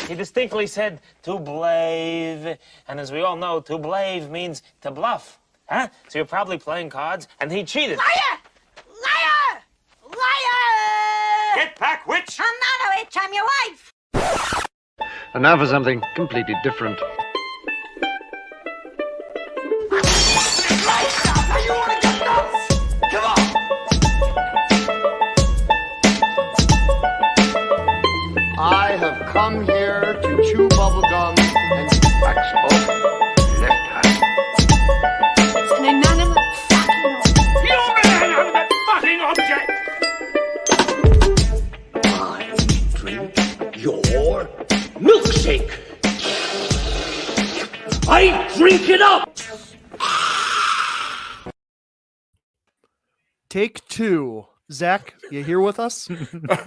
He distinctly said to blave, and as we all know, to blave means to bluff. Huh? So you're probably playing cards, and he cheated. Liar! Liar! Liar! Get back, witch! I'm not a witch, I'm your wife! And now for something completely different. You wanna get nuts? Come on! I have come here to chew bubblegum and wax off left hand. It's an inanimate fucking You're an inanimate fucking object! I drink your milkshake. I drink it up. Take two. Zach, you here with us?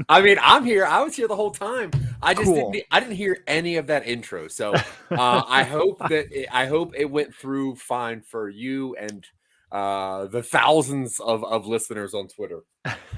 I mean, I'm here. I was here the whole time. I just Cool. didn't hear any of that intro. So I hope it went through fine for you and the thousands of listeners on Twitter.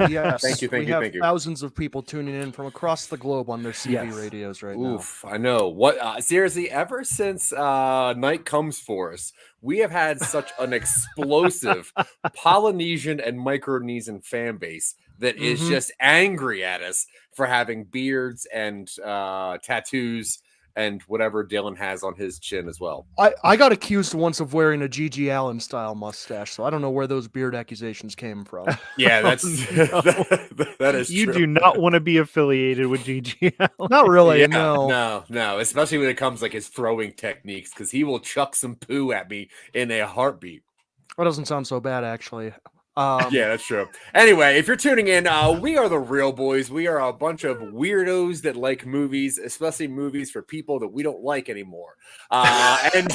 Yes. Thank you. We have thousands of people tuning in from across the globe on their CB radios right now. Oof, I know. What seriously, ever since Night Comes For Us, we have had such an explosive Polynesian and Micronesian fan base that is just angry at us for having beards and tattoos and whatever Dylan has on his chin as well. I got accused once of wearing a G.G. Allen style mustache, so I don't know where those beard accusations came from. Yeah, that's that is You true. do not want to be affiliated with GG Allen. Not really, Yeah, no. no, especially when it comes like his throwing techniques, because he will chuck some poo at me in a heartbeat. That doesn't sound so bad, actually. Yeah, that's true. Anyway, if you're tuning in, we are the Real Boys. We are a bunch of weirdos that like movies, especially movies for people that we don't like anymore. And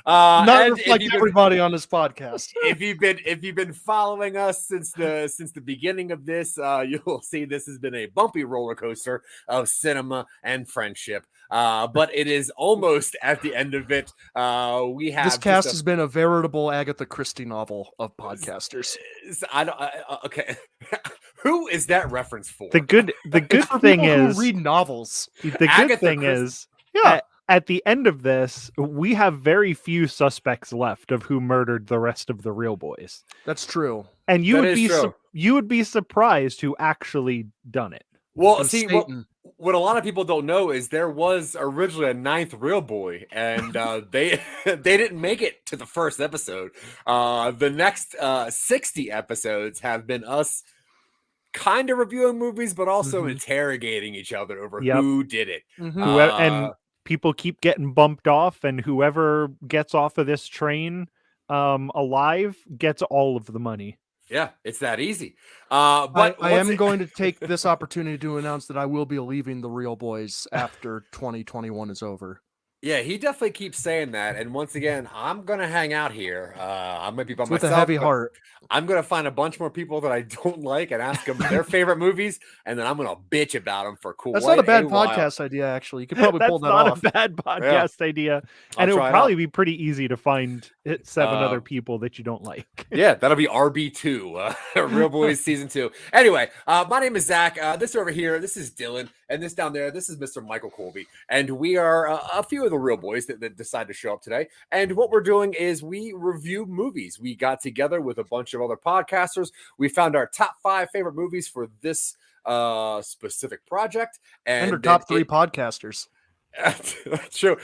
Not and reflect everybody on this podcast. if you've been following us since the beginning of this, you'll see this has been a bumpy roller coaster of cinema and friendship. But it is almost at the end of it. We have This cast has been a veritable Agatha Christie novel of podcasters. Okay. Who is that reference for? The good It's for thing people is who read novels. the good Agatha thing Christie. is Yeah. at the end of this, we have very few suspects left of who murdered the rest of the Real Boys. That's true. And you That would is be true. you would be surprised who actually done it. Well, It was see, Satan. what a lot of people don't know is there was originally a ninth Real Boy, and they didn't make it to the first episode. The next 60 episodes have been us kind of reviewing movies, but also interrogating each other over who did it. And people keep getting bumped off, and whoever gets off of this train alive gets all of the money. Yeah, it's that easy. But I am going to take this opportunity to announce that I will be leaving the Real Boys after 2021 is over. Yeah, he definitely keeps saying that. And once again, I'm gonna hang out here. I might be by With myself, a heavy but heart. I'm gonna find a bunch more people that I don't like and ask them their favorite movies, and then I'm gonna bitch about them for That's not a bad while. podcast idea, actually. You could probably That's pull that not off. a bad podcast idea, and it try would it probably out. be pretty easy to find seven other people that you don't like. Yeah, that'll be RB2, Real Boys Season 2. Anyway, my name is Zach. This over here, this is Dylan, and this down there, this is Mr. Michael Colby. And we are a few of the Real Boys that decided to show up today. And what we're doing is we review movies. We got together with a bunch of other podcasters. We found our top 5 favorite movies for this specific project. And our top 3 podcasters. True.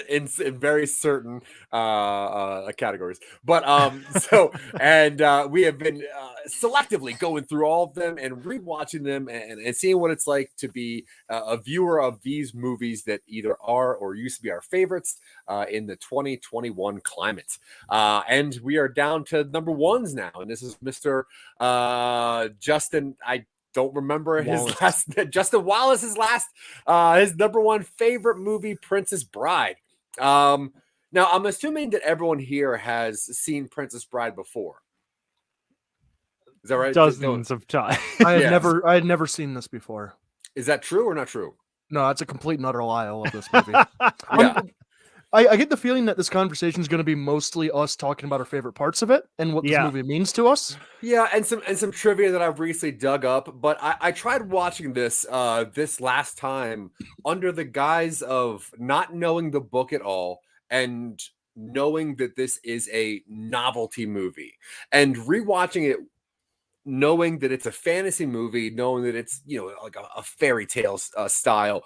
In very certain categories. But we have been selectively going through all of them and rewatching them and seeing what it's like to be a viewer of these movies that either are or used to be our favorites in the 2021 climate. And we are down to number ones now. And this is Mr. Justin. I don't remember his last. Justin Wallace's last. His number one favorite movie, Princess Bride. Now, I'm assuming that everyone here has seen Princess Bride before. Is that right? Dozens of times. I had never seen this before. Is that true or not true? No, that's a complete and utter lie. I love this movie. Yeah. I get the feeling that this conversation is going to be mostly us talking about our favorite parts of it and what this Yeah. movie means to us. Yeah, and some trivia that I've recently dug up, but I tried watching this this last time under the guise of not knowing the book at all and knowing that this is a novelty movie, and rewatching it knowing that it's a fantasy movie, knowing that it's, you know, like a fairy tale style.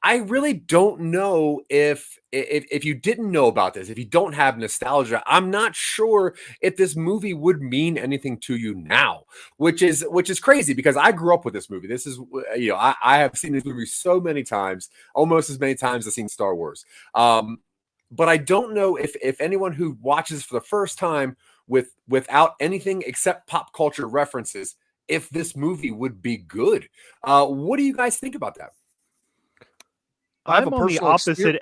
I really don't know if you didn't know about this, if you don't have nostalgia, I'm not sure if this movie would mean anything to you now, which is crazy because I grew up with this movie. This is, you know, I have seen this movie so many times, almost as many times as I've seen Star Wars. But I don't know if anyone who watches for the first time without anything except pop culture references, if this movie would be good. What do you guys think about that? I'm on the opposite.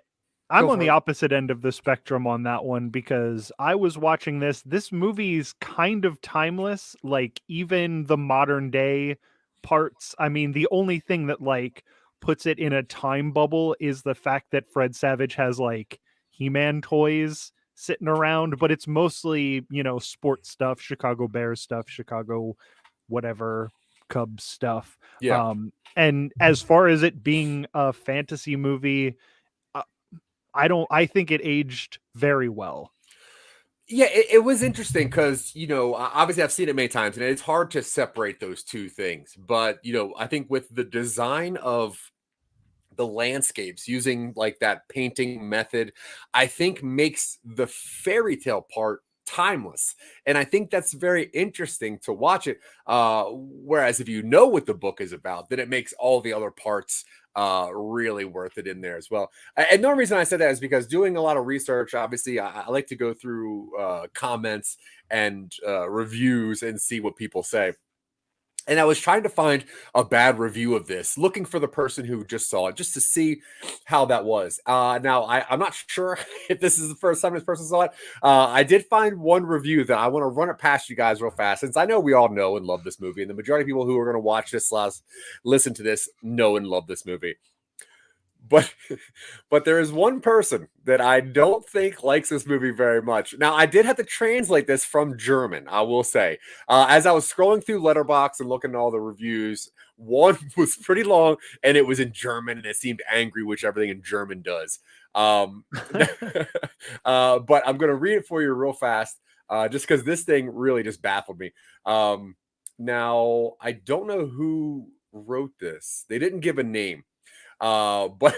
I'm Go on for the it. opposite end of the spectrum on that one because I was watching this. This movie's kind of timeless. Like even the modern day parts. I mean, the only thing that like puts it in a time bubble is the fact that Fred Savage has like He-Man toys sitting around, but it's mostly, you know, sports stuff, Chicago Bears stuff, Chicago whatever Cubs stuff. Yeah. And as far as it being a fantasy movie, I think it aged very well. Yeah, it was interesting because, you know, obviously I've seen it many times and it's hard to separate those two things. But, you know, I think with the design of the landscapes using like that painting method, I think makes the fairy tale part timeless. And I think that's very interesting to watch it. Whereas if you know what the book is about, then it makes all the other parts really worth it in there as well. And the reason I said that is because doing a lot of research, obviously I like to go through comments and reviews and see what people say. And I was trying to find a bad review of this, looking for the person who just saw it, just to see how that was. Now, I'm not sure if this is the first time this person saw it. I did find one review that I want to run it past you guys real fast, since I know we all know and love this movie. And the majority of people who are going to watch this, listen to this, know and love this movie. But there is one person that I don't think likes this movie very much. Now, I did have to translate this from German, I will say. As I was scrolling through Letterboxd and looking at all the reviews, one was pretty long, and it was in German, and it seemed angry, which everything in German does. But I'm going to read it for you real fast, just because this thing really just baffled me. Now, I don't know who wrote this. They didn't give a name. But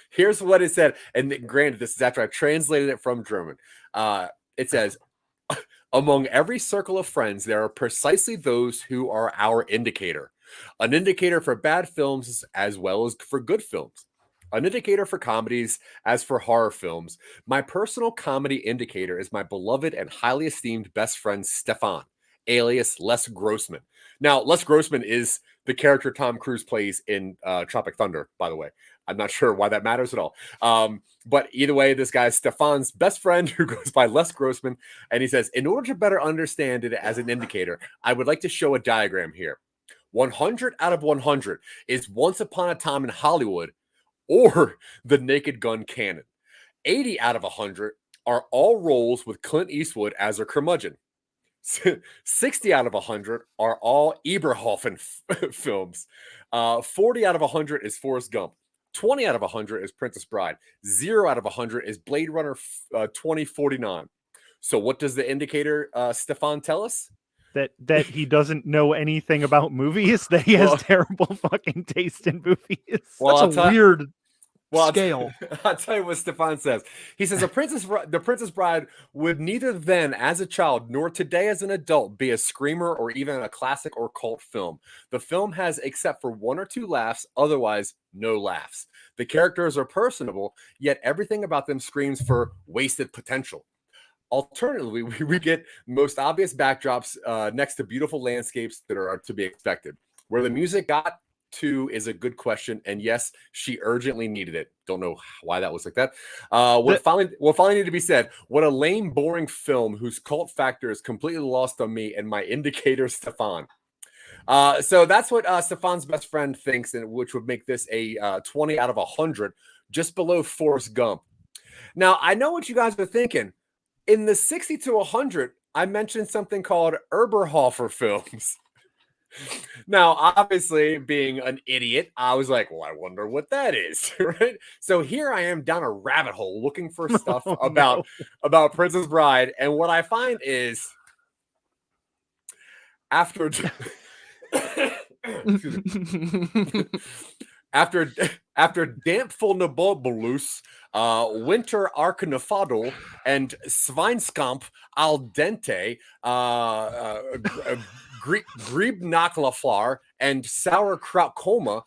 here's what it said, and granted, this is after I translated it from German. It says, among every circle of friends, there are precisely those who are our indicator. An indicator for bad films as well as for good films. An indicator for comedies as for horror films. My personal comedy indicator is my beloved and highly esteemed best friend, Stefan, alias Les Grossman. Now, Les Grossman is the character Tom Cruise plays in Tropic Thunder, by the way. I'm not sure why that matters at all. But either way, this guy is Stefan's best friend who goes by Les Grossman. And he says, in order to better understand it as an indicator, I would like to show a diagram here. 100 out of 100 is Once Upon a Time in Hollywood or The Naked Gun canon. 80 out of 100 are all roles with Clint Eastwood as a curmudgeon. 60 out of 100 are all Eberhofen films. 40 out of 100 is Forrest Gump. 20 out of 100 is Princess Bride. 0 out of 100 is Blade Runner 2049. So what does the indicator, Stefan, tell us? That he doesn't know anything about movies, that he has terrible fucking taste in movies. Well, that's a weird scale. I'll tell you what Stefan says. He says, the Princess Bride would neither then as a child nor today as an adult be a screamer or even a classic or cult film. The film has, except for 1 or 2 laughs, otherwise no laughs. The characters are personable, yet everything about them screams for wasted potential. Alternatively, we get most obvious backdrops next to beautiful landscapes that are to be expected. Where the music got to is a good question, and yes, she urgently needed it. Don't know why that was like that. What finally need to be said, what a lame, boring film whose cult factor is completely lost on me and my indicator, Stefan. So that's what Stefan's best friend thinks, and which would make this a 20 out of 100, just below Forrest Gump. Now, I know what you guys are thinking. In the 60 to 100, I mentioned something called Eberhofer films. Now, obviously, being an idiot, I was like, well, I wonder what that is, right? So here I am down a rabbit hole looking for stuff about Princess Bride, and what I find is after after Dampful Nabobulus, Winter Arcanafadol, and Schweinskamp al dente, Griebnachlaflar, and Sauerkraut Koma,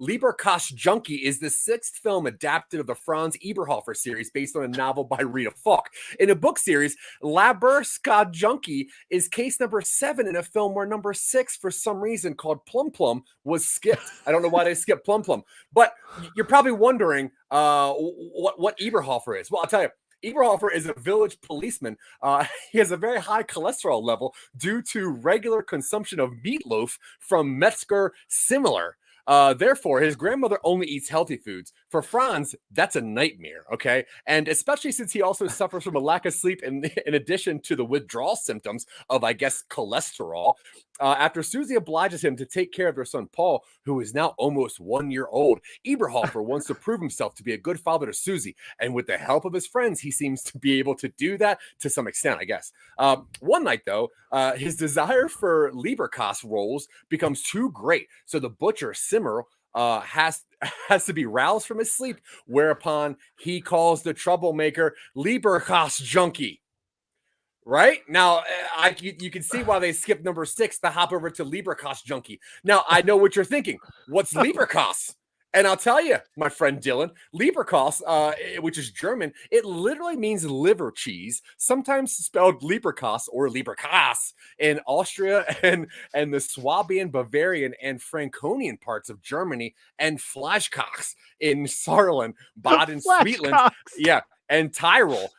Lieberkas Junkie is the 6th film adapted of the Franz Eberhofer series based on a novel by Rita Falk. In a book series, Laberska Junkie is case number 7 in a film where number 6, for some reason called Plum Plum, was skipped. I don't know why they skipped Plum Plum, but you're probably wondering what Eberhofer is. Well, I'll tell you. Eberhofer is a village policeman. He has a very high cholesterol level due to regular consumption of meatloaf from Metzger Similar. Therefore, his grandmother only eats healthy foods. For Franz, that's a nightmare, okay? And especially since he also suffers from a lack of sleep in addition to the withdrawal symptoms of, I guess, cholesterol. After Susie obliges him to take care of their son Paul, who is now almost 1 year old, Eberhofer wants to prove himself to be a good father to Susie. And with the help of his friends, he seems to be able to do that to some extent, I guess. One night, though, his desire for Lieberkas roles becomes too great. So the butcher, Simmer, has to be roused from his sleep, whereupon he calls the troublemaker Lieberkas Junkie. Right now, you can see why they skipped number 6 to hop over to Lieberkas Junkie. Now, I know what you're thinking. What's Lieberkas? And I'll tell you, my friend Dylan, Lieberkas, which is German, it literally means liver cheese, sometimes spelled Lieberkas or Lieberkas in Austria and the Swabian, Bavarian, and Franconian parts of Germany, and Fleischkocks in Saarland, Baden, Sweetland. Yeah. And Tyrol.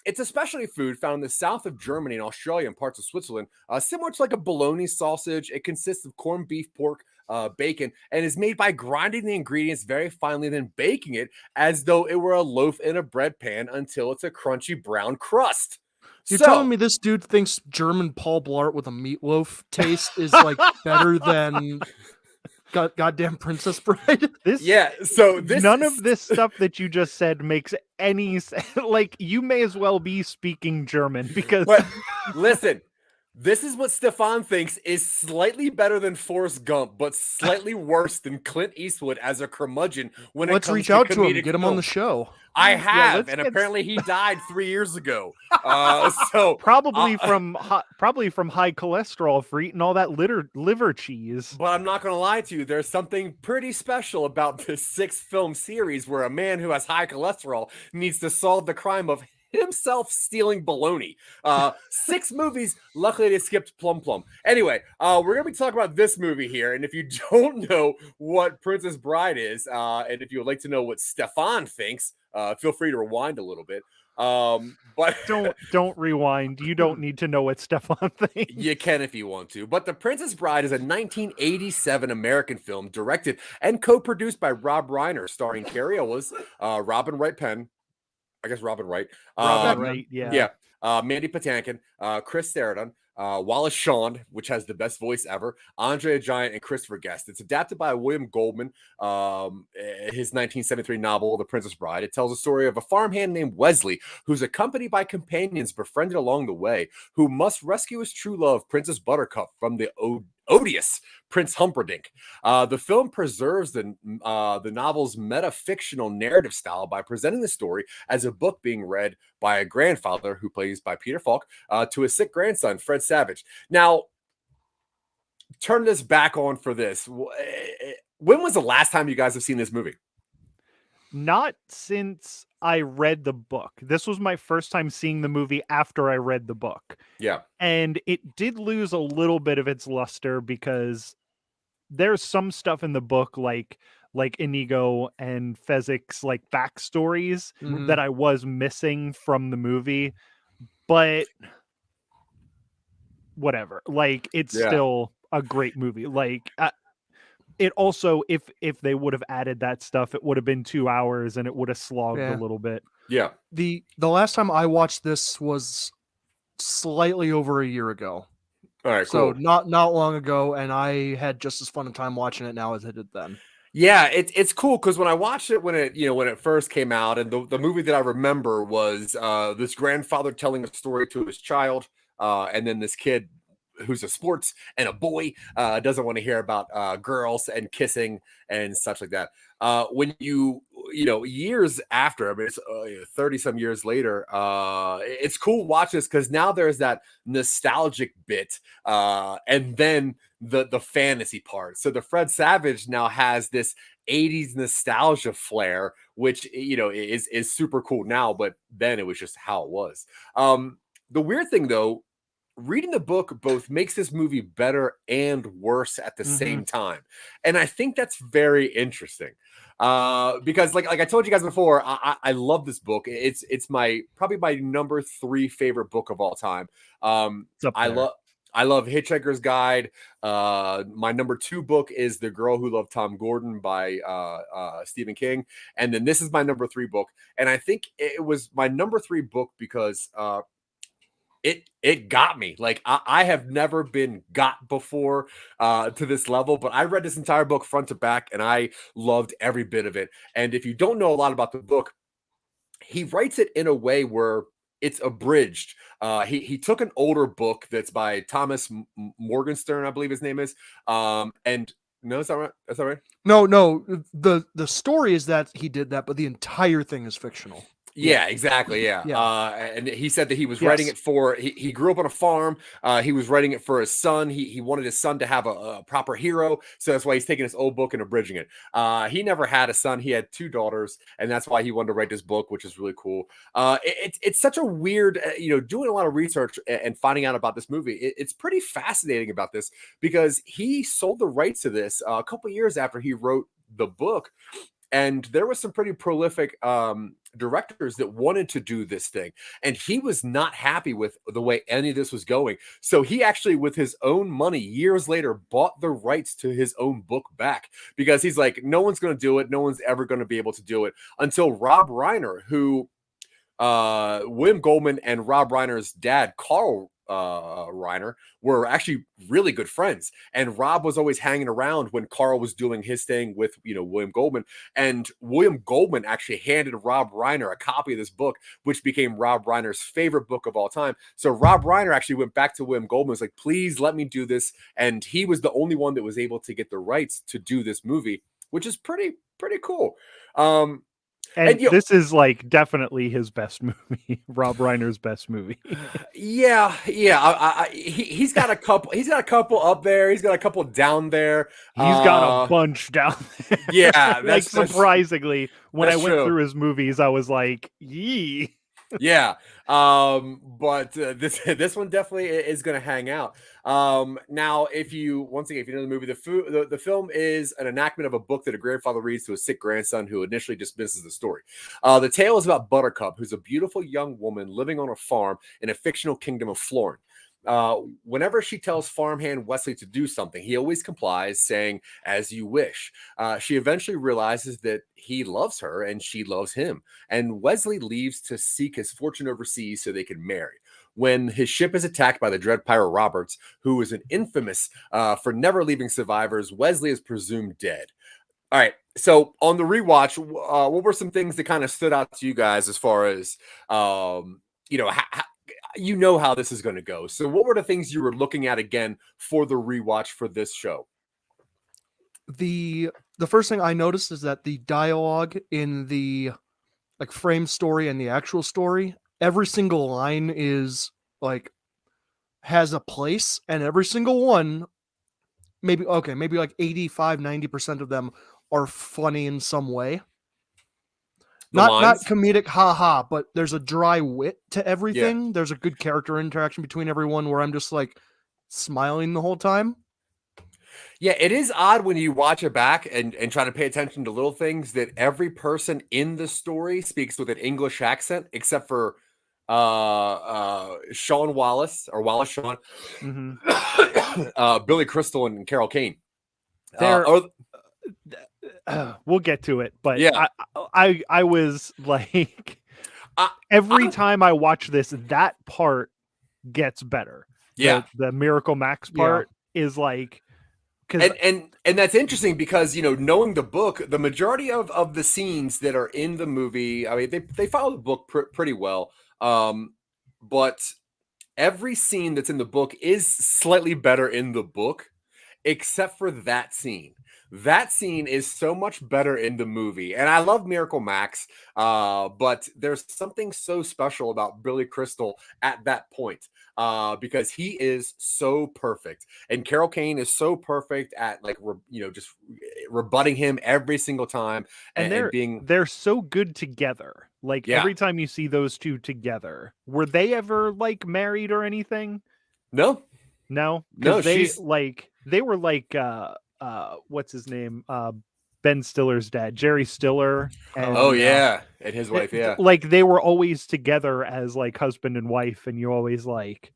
It's a specialty food found in the south of Germany and Australia and parts of Switzerland, similar to like a bologna sausage. It consists of corned beef, pork, bacon, and is made by grinding the ingredients very finely, then baking it as though it were a loaf in a bread pan until it's a crunchy brown crust. You're telling me this dude thinks German Paul Blart with a meatloaf taste is like better than goddamn Princess Bride? None of this stuff that you just said makes any sense. Like, you may as well be speaking German because listen, this is what Stefan thinks is slightly better than Forrest Gump, but slightly worse than Clint Eastwood as a curmudgeon when let's it comes reach out to him, comedic get him on the show. I have, and apparently he died 3 years ago. So probably from high cholesterol for eating all that liver cheese. But I'm not going to lie to you. There's something pretty special about this 6-film series where a man who has high cholesterol needs to solve the crime of himself stealing bologna. 6 movies. Luckily, they skipped Plum Plum. Anyway, we're going to be talking about this movie here. And if you don't know what Princess Bride is, and if you would like to know what Stefan thinks, feel free to rewind a little bit. But don't rewind. You don't need to know what Stefan thinks. You can if you want to. But The Princess Bride is a 1987 American film directed and co-produced by Rob Reiner, starring Carrie Ellis, Robin Wright Penn. I guess Robin Wright. Yeah. Mandy Patinkin, Chris Sarandon, Wallace Shawn, which has the best voice ever, Andrea Giant, and Christopher Guest. It's adapted by William Goldman, his 1973 novel, The Princess Bride. It tells the story of a farmhand named Wesley, who's accompanied by companions befriended along the way, who must rescue his true love, Princess Buttercup, from the odious Prince Humperdinck. The film preserves the novel's metafictional narrative style by presenting the story as a book being read by a grandfather, who plays by Peter Falk, to a sick grandson, Fred Savage. Now, turn this back on for this. When was the last time you guys have seen this movie? Not since I read the book. This was my first time seeing the movie after I read the book. Yeah. And it did lose a little bit of its luster because there's some stuff in the book like Inigo and Fezzik's like backstories that I was missing from the movie. But whatever. Like, it's still a great movie. Like, it also, if they would have added that stuff, it would have been 2 hours and it would have slogged Yeah. a little bit. Yeah. The last time I watched this was slightly over a year ago. All right, So cool. not long ago, and I had just as fun a time watching it now as I did then. Yeah, it's cool because when I watched it when it first came out, and the movie that I remember was this grandfather telling a story to his child, and then this kid who's a sports and a boy doesn't want to hear about girls and kissing and such like that. When years after, I mean, it's 30 some years later, it's cool to watch this because now there's that nostalgic bit, and then the fantasy part. So the Fred Savage now has this 80s nostalgia flair, which is super cool now, but then it was just how it was. The weird thing though, reading the book both makes this movie better and worse at the same time, and I think that's very interesting. Because like I told you guys before, I love this book. It's probably my number 3 favorite book of all time. I love Hitchhiker's Guide. My number 2 book is The Girl Who Loved Tom Gordon by Stephen King, and then this is my number 3 book. And I think it was my number 3 book because it got me. Like I have never been got before to this level, but I read this entire book front to back and I loved every bit of it. And if you don't know a lot about the book, he writes it in a way where it's abridged. He took an older book that's by Thomas Morgenstern, I believe his name is. And no, is that right? Is that right? No. The story is that he did that, but the entire thing is fictional. Yeah, exactly. Yeah. And he said that he was writing it for, he grew up on a farm. He was writing it for his son. He wanted his son to have a proper hero. So that's why he's taking this old book and abridging it. He never had a son. He had 2 daughters. And that's why he wanted to write this book, which is really cool. It's such a weird, doing a lot of research and finding out about this movie. It's pretty fascinating about this because he sold the rights to this a couple years after he wrote the book. And there was some pretty prolific directors that wanted to do this thing. And he was not happy with the way any of this was going. So he actually, with his own money, years later, bought the rights to his own book back because he's like, no one's going to do it. No one's ever going to be able to do it until Rob Reiner, who William Goldman and Rob Reiner's dad, Carl Reiner, were actually really good friends, and Rob was always hanging around when Carl was doing his thing with William Goldman, and William Goldman actually handed Rob Reiner a copy of this book, which became Rob Reiner's favorite book of all time. So Rob Reiner actually went back to William Goldman, was like, please let me do this, and he was the only one that was able to get the rights to do this movie, which is pretty cool. And this is like definitely his best movie, Rob Reiner's best movie. Yeah. He's got a couple. He's got a couple up there. He's got a couple down there. He's got a bunch down there. Yeah, like surprisingly, when I went true. through his movies, I was like, yee. Yeah. But this one definitely is going to hang out. Now, if you know the movie, the film is an enactment of a book that a grandfather reads to a sick grandson who initially dismisses the story. The tale is about Buttercup, who's a beautiful young woman living on a farm in a fictional kingdom of Florin. Whenever she tells farmhand Westley to do something, he always complies, saying, as you wish. She eventually realizes that he loves her and she loves him. And Wesley leaves to seek his fortune overseas so they can marry. When his ship is attacked by the Dread Pirate Roberts, who is an infamous for never leaving survivors, Wesley is presumed dead. All right. So on the rewatch, what were some things that kind of stood out to you guys as far as, how this is going to go? So what were the things you were looking at again for the rewatch for this show? The first thing I noticed is that the dialogue in the frame story and the actual story, every single line is has a place, and every single one, maybe like 85-90% of them are funny in some way. Not comedic haha, but there's a dry wit to everything. Yeah. There's a good character interaction between everyone where I'm just smiling the whole time. Yeah, it is odd when you watch it back and try to pay attention to little things that every person in the story speaks with an English accent, except for Sean Wallace or Wallace Shawn, Billy Crystal and Carol Kane. we'll get to it, but Yeah. I was like, every time I watch this, that part gets better. Yeah. The Miracle Max part is like, because and that's interesting because, you know, knowing the book, the majority of the scenes that are in the movie, I mean, they follow the book pretty well, but every scene that's in the book is slightly better in the book, except for that scene. That scene is so much better in the movie. And I love Miracle Max, but there's something so special about Billy Crystal at that point, because he is so perfect. And Carol Kane is so perfect at, like, just rebutting him every single time. And they're so good together. Like, every time you see those two together, were they ever, like, married or anything? No. They were like what's his name, Ben Stiller's dad, Jerry Stiller, and and his wife. Like, they were always together as, like, husband and wife, and you always, like,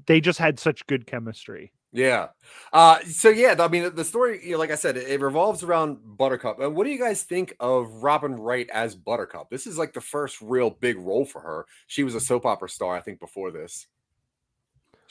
they just had such good chemistry. I mean, the story, like I said, it revolves around Buttercup. And what do you guys think of Robin Wright as Buttercup? This is like the first real big role for her. She was a soap opera star, I think, before this.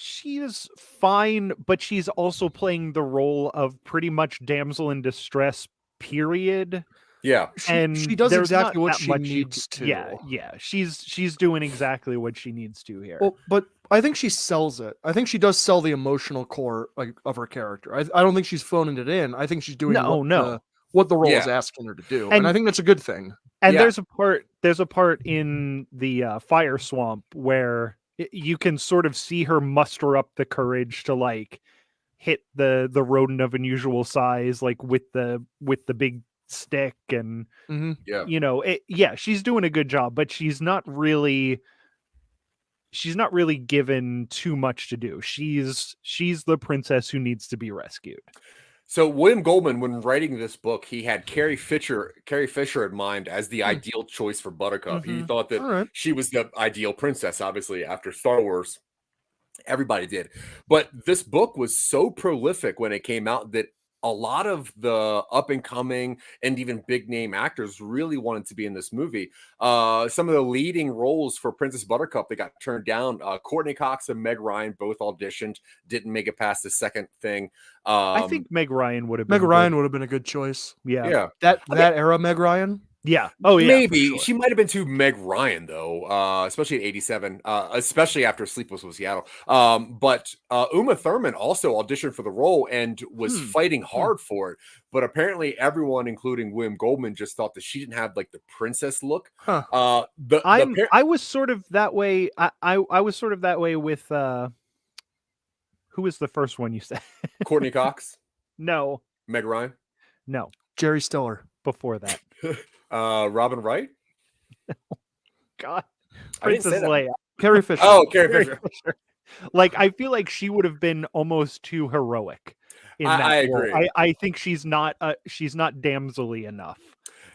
She is fine, but she's also playing the role of pretty much damsel in distress, period. Yeah. She does exactly what she needs to. Yeah. She's doing exactly what she needs to here. Well, but I think she sells it. I think she does sell the emotional core, like, of her character. I don't think she's phoning it in. I think she's doing what the role is asking her to do. And I think that's a good thing. And there's a part in the fire swamp where you can sort of see her muster up the courage to, like, hit the rodent of unusual size, like, with the big stick, and she's doing a good job, but she's not really given too much to do. She's the princess who needs to be rescued. So William Goldman, when writing this book, he had Carrie Fisher in mind as the ideal choice for Buttercup. He thought that she was the ideal princess, obviously, after Star Wars. Everybody did. But this book was so prolific when it came out that a lot of the up-and-coming and even big-name actors really wanted to be in this movie. Some of the leading roles for Princess Buttercup that got turned down, Courtney Cox and Meg Ryan both auditioned, didn't make it past the second thing. I think Meg Ryan would have been a good choice. Yeah. That era Meg Ryan? Yeah. Oh, yeah. Maybe. Sure. She might have been too Meg Ryan, though, especially at 87, especially after Sleepless with Seattle. But Uma Thurman also auditioned for the role and was fighting hard for it. But apparently everyone, including William Goldman, just thought that she didn't have, like, the princess look. I was sort of that way. I was sort of that way with who was the first one you said? Courtney Cox? No. Meg Ryan? No. Jerry Stiller. Before that. Robin Wright? God. Princess Leia. Carrie Fisher. Oh, Carrie Fisher. Like, I feel like she would have been almost too heroic in that I role. agree. I think she's not damsel-y enough.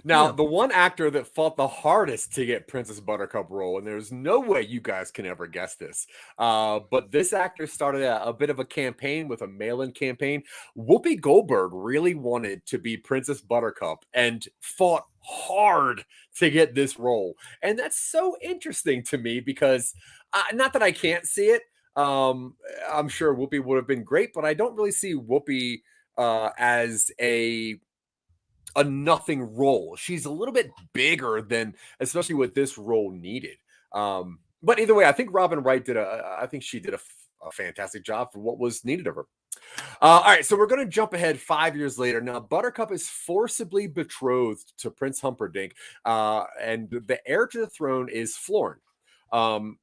Now, the one actor that fought the hardest to get Princess Buttercup role, and there's no way you guys can ever guess this, but this actor started a bit of a campaign with a mail-in campaign. Whoopi Goldberg really wanted to be Princess Buttercup and fought hard to get this role. And that's so interesting to me because, not that I can't see it, I'm sure Whoopi would have been great, but I don't really see Whoopi as a nothing role. She's a little bit bigger than, especially what this role needed. But either way, I think Robin Wright did a fantastic job for what was needed of her. All right, so we're going to jump ahead 5 years later. Now, Buttercup is forcibly betrothed to Prince Humperdinck, and the heir to the throne is Florin. The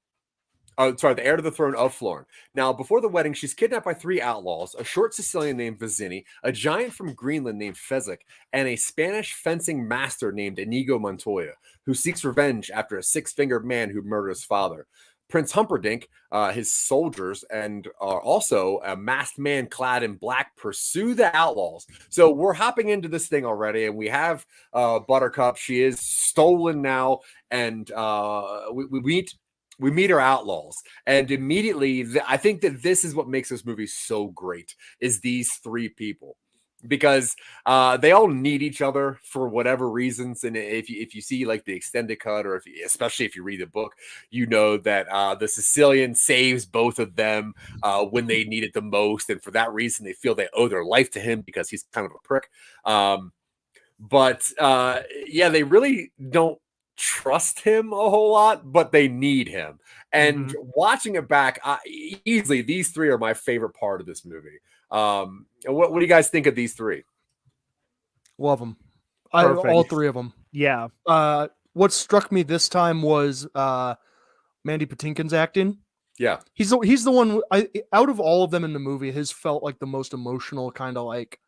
heir to the throne of Florin. Now, before the wedding, she's kidnapped by 3 outlaws, a short Sicilian named Vizzini, a giant from Greenland named Fezzik, and a Spanish fencing master named Inigo Montoya, who seeks revenge after a 6-fingered man who murdered his father. Prince Humperdinck, his soldiers, and also a masked man clad in black pursue the outlaws. So we're hopping into this thing already, and we have Buttercup. She is stolen now, and we meet our outlaws, and immediately I think that this is what makes this movie so great, is these 3 people. because they all need each other for whatever reasons. And if you see like the extended cut, or especially if you read the book, you know that the Sicilian saves both of them when they need it the most, and for that reason they feel they owe their life to him because he's kind of a prick. But they really don't trust him a whole lot, but they need him. And watching it back, easily these three are my favorite part of this movie. What do you guys think of these three? Love them. All three of them. Yeah. What struck me this time was Mandy Patinkin's acting. Yeah, he's the one. Out of all of them in the movie, his felt like the most emotional kind of like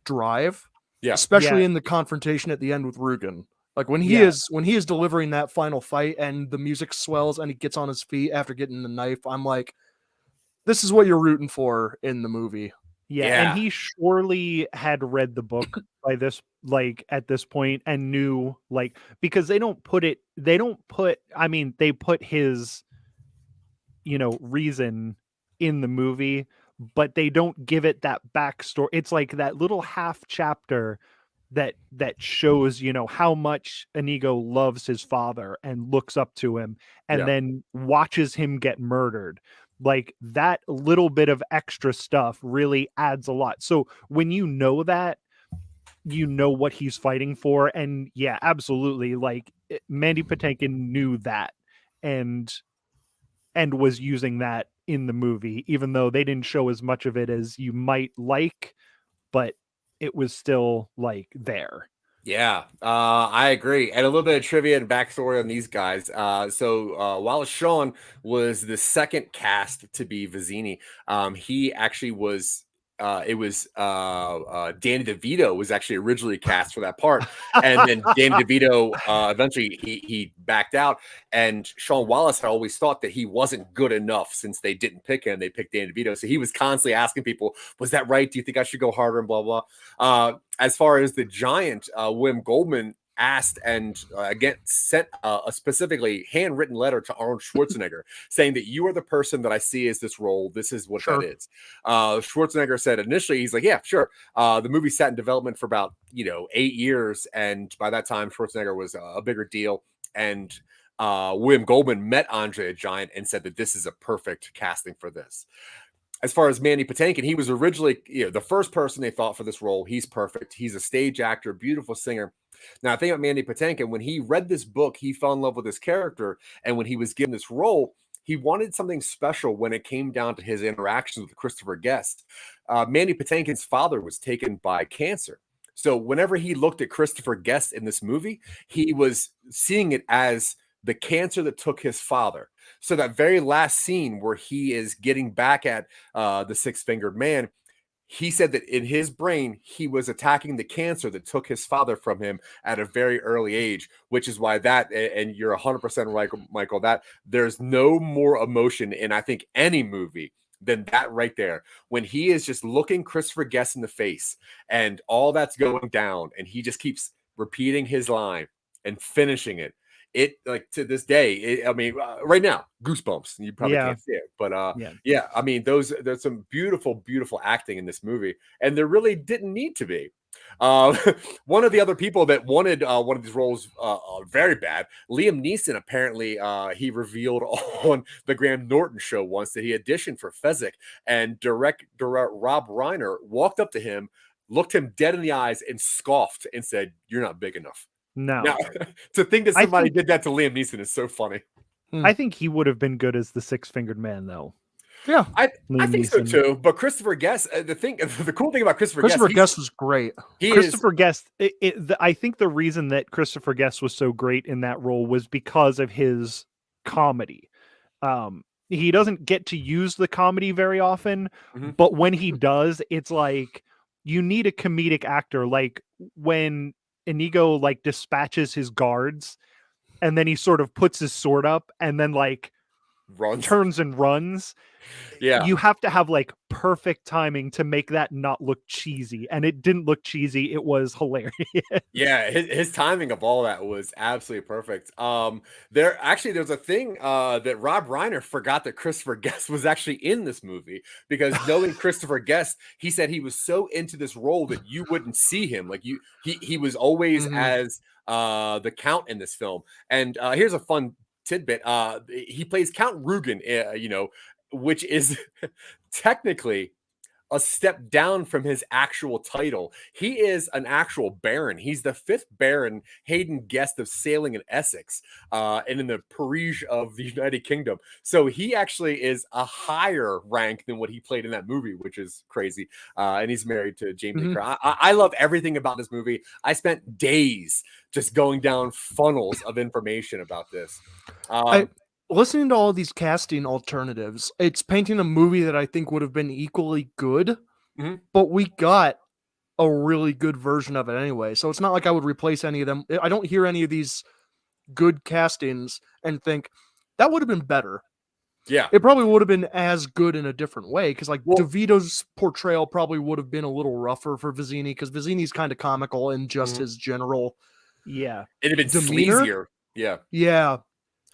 drive. Yeah, especially in the confrontation at the end with Rugen. Like when he is delivering that final fight and the music swells and he gets on his feet after getting the knife, I'm like, this is what you're rooting for in the movie. Yeah. And he surely had read the book by this, like at this point, and knew, like, because they put his, reason in the movie, but they don't give it that backstory. It's like that little half chapter that shows, how much Inigo loves his father and looks up to him, and then watches him get murdered. Like that little bit of extra stuff really adds a lot. So when you know that, you know what he's fighting for. And yeah, absolutely. Like Mandy Patinkin knew that and was using that in the movie, even though they didn't show as much of it as you might like, but it was still like there. Yeah, I agree. And a little bit of trivia and backstory on these guys. So while Sean was the second cast to be Vizzini, he actually was. It was Danny DeVito was actually originally cast for that part, and then Danny DeVito eventually he backed out, and Sean Wallace had always thought that he wasn't good enough since they didn't pick him. They picked Danny DeVito, so he was constantly asking people, "Was that right? Do you think I should go harder?" and blah blah. As far as the giant, Wim Goldman asked and again sent a specifically handwritten letter to Arnold Schwarzenegger saying that you are the person that I see as this role. This is what that is. Schwarzenegger said initially, he's like, yeah, sure. The movie sat in development for about 8 years, and by that time Schwarzenegger was a bigger deal. And William Goldman met Andre the Giant and said that this is a perfect casting for this. As far as Mandy Patinkin, he was originally the first person they thought for this role. He's perfect. He's a stage actor, beautiful singer. Now, I think about Mandy Patinkin, when he read this book, he fell in love with this character. And when he was given this role, he wanted something special when it came down to his interactions with Christopher Guest. Mandy Patinkin's father was taken by cancer. So whenever he looked at Christopher Guest in this movie, he was seeing it as the cancer that took his father. So that very last scene where he is getting back at the six-fingered man, he said that in his brain, he was attacking the cancer that took his father from him at a very early age, which is why that, and you're 100% right, Michael, that there's no more emotion in, I think, any movie than that right there. When he is just looking Christopher Guest in the face and all that's going down, and he just keeps repeating his line and finishing it. It, like, to this day, right now, goosebumps. You probably can't see it, but I mean, there's some beautiful acting in this movie, and there really didn't need to be. One of the other people that wanted one of these roles very bad, Liam Neeson, apparently he revealed on the Graham Norton show once that he auditioned for Fezzik, and director Rob Reiner walked up to him, looked him dead in the eyes, and scoffed and said, "You're not big enough." No. Now, to think that somebody did that to Liam Neeson is so funny. I think he would have been good as the six-fingered man, though. Yeah, I think so too. But Christopher Guest, the cool thing about Christopher Guest was great. Christopher Guest, I think the reason that Christopher Guest was so great in that role was because of his comedy. He doesn't get to use the comedy very often, but when he does, it's like you need a comedic actor. Like when Inigo dispatches his guards, and then he sort of puts his sword up and then runs. turns and runs. Yeah. You have to have like perfect timing to make that not look cheesy, and it didn't look cheesy. It was hilarious. Yeah, his timing of all that was absolutely perfect. There's a thing that Rob Reiner forgot that Christopher Guest was actually in this movie, because knowing Christopher Guest, he said he was so into this role that you wouldn't see him. Like he was always as the Count in this film. And here's a fun tidbit. He plays Count Rugen, which is technically a step down from his actual title. He is an actual baron. He's the 5th Baron Hayden Guest of Sailing in Essex, and in the Peerage of the United Kingdom. So he actually is a higher rank than what he played in that movie, which is crazy. And he's married to Jamie Lee Curtis. I love everything about this movie. I spent days just going down funnels of information about this. Listening to all these casting alternatives, it's painting a movie that I think would have been equally good, but we got a really good version of it anyway. So it's not like I would replace any of them. I don't hear any of these good castings and think that would have been better. Yeah. It probably would have been as good in a different way, because DeVito's portrayal probably would have been a little rougher for Vizzini, because Vizzini's kind of comical in just his general Yeah. It'd have been demeanor. sleazier. Yeah. Yeah.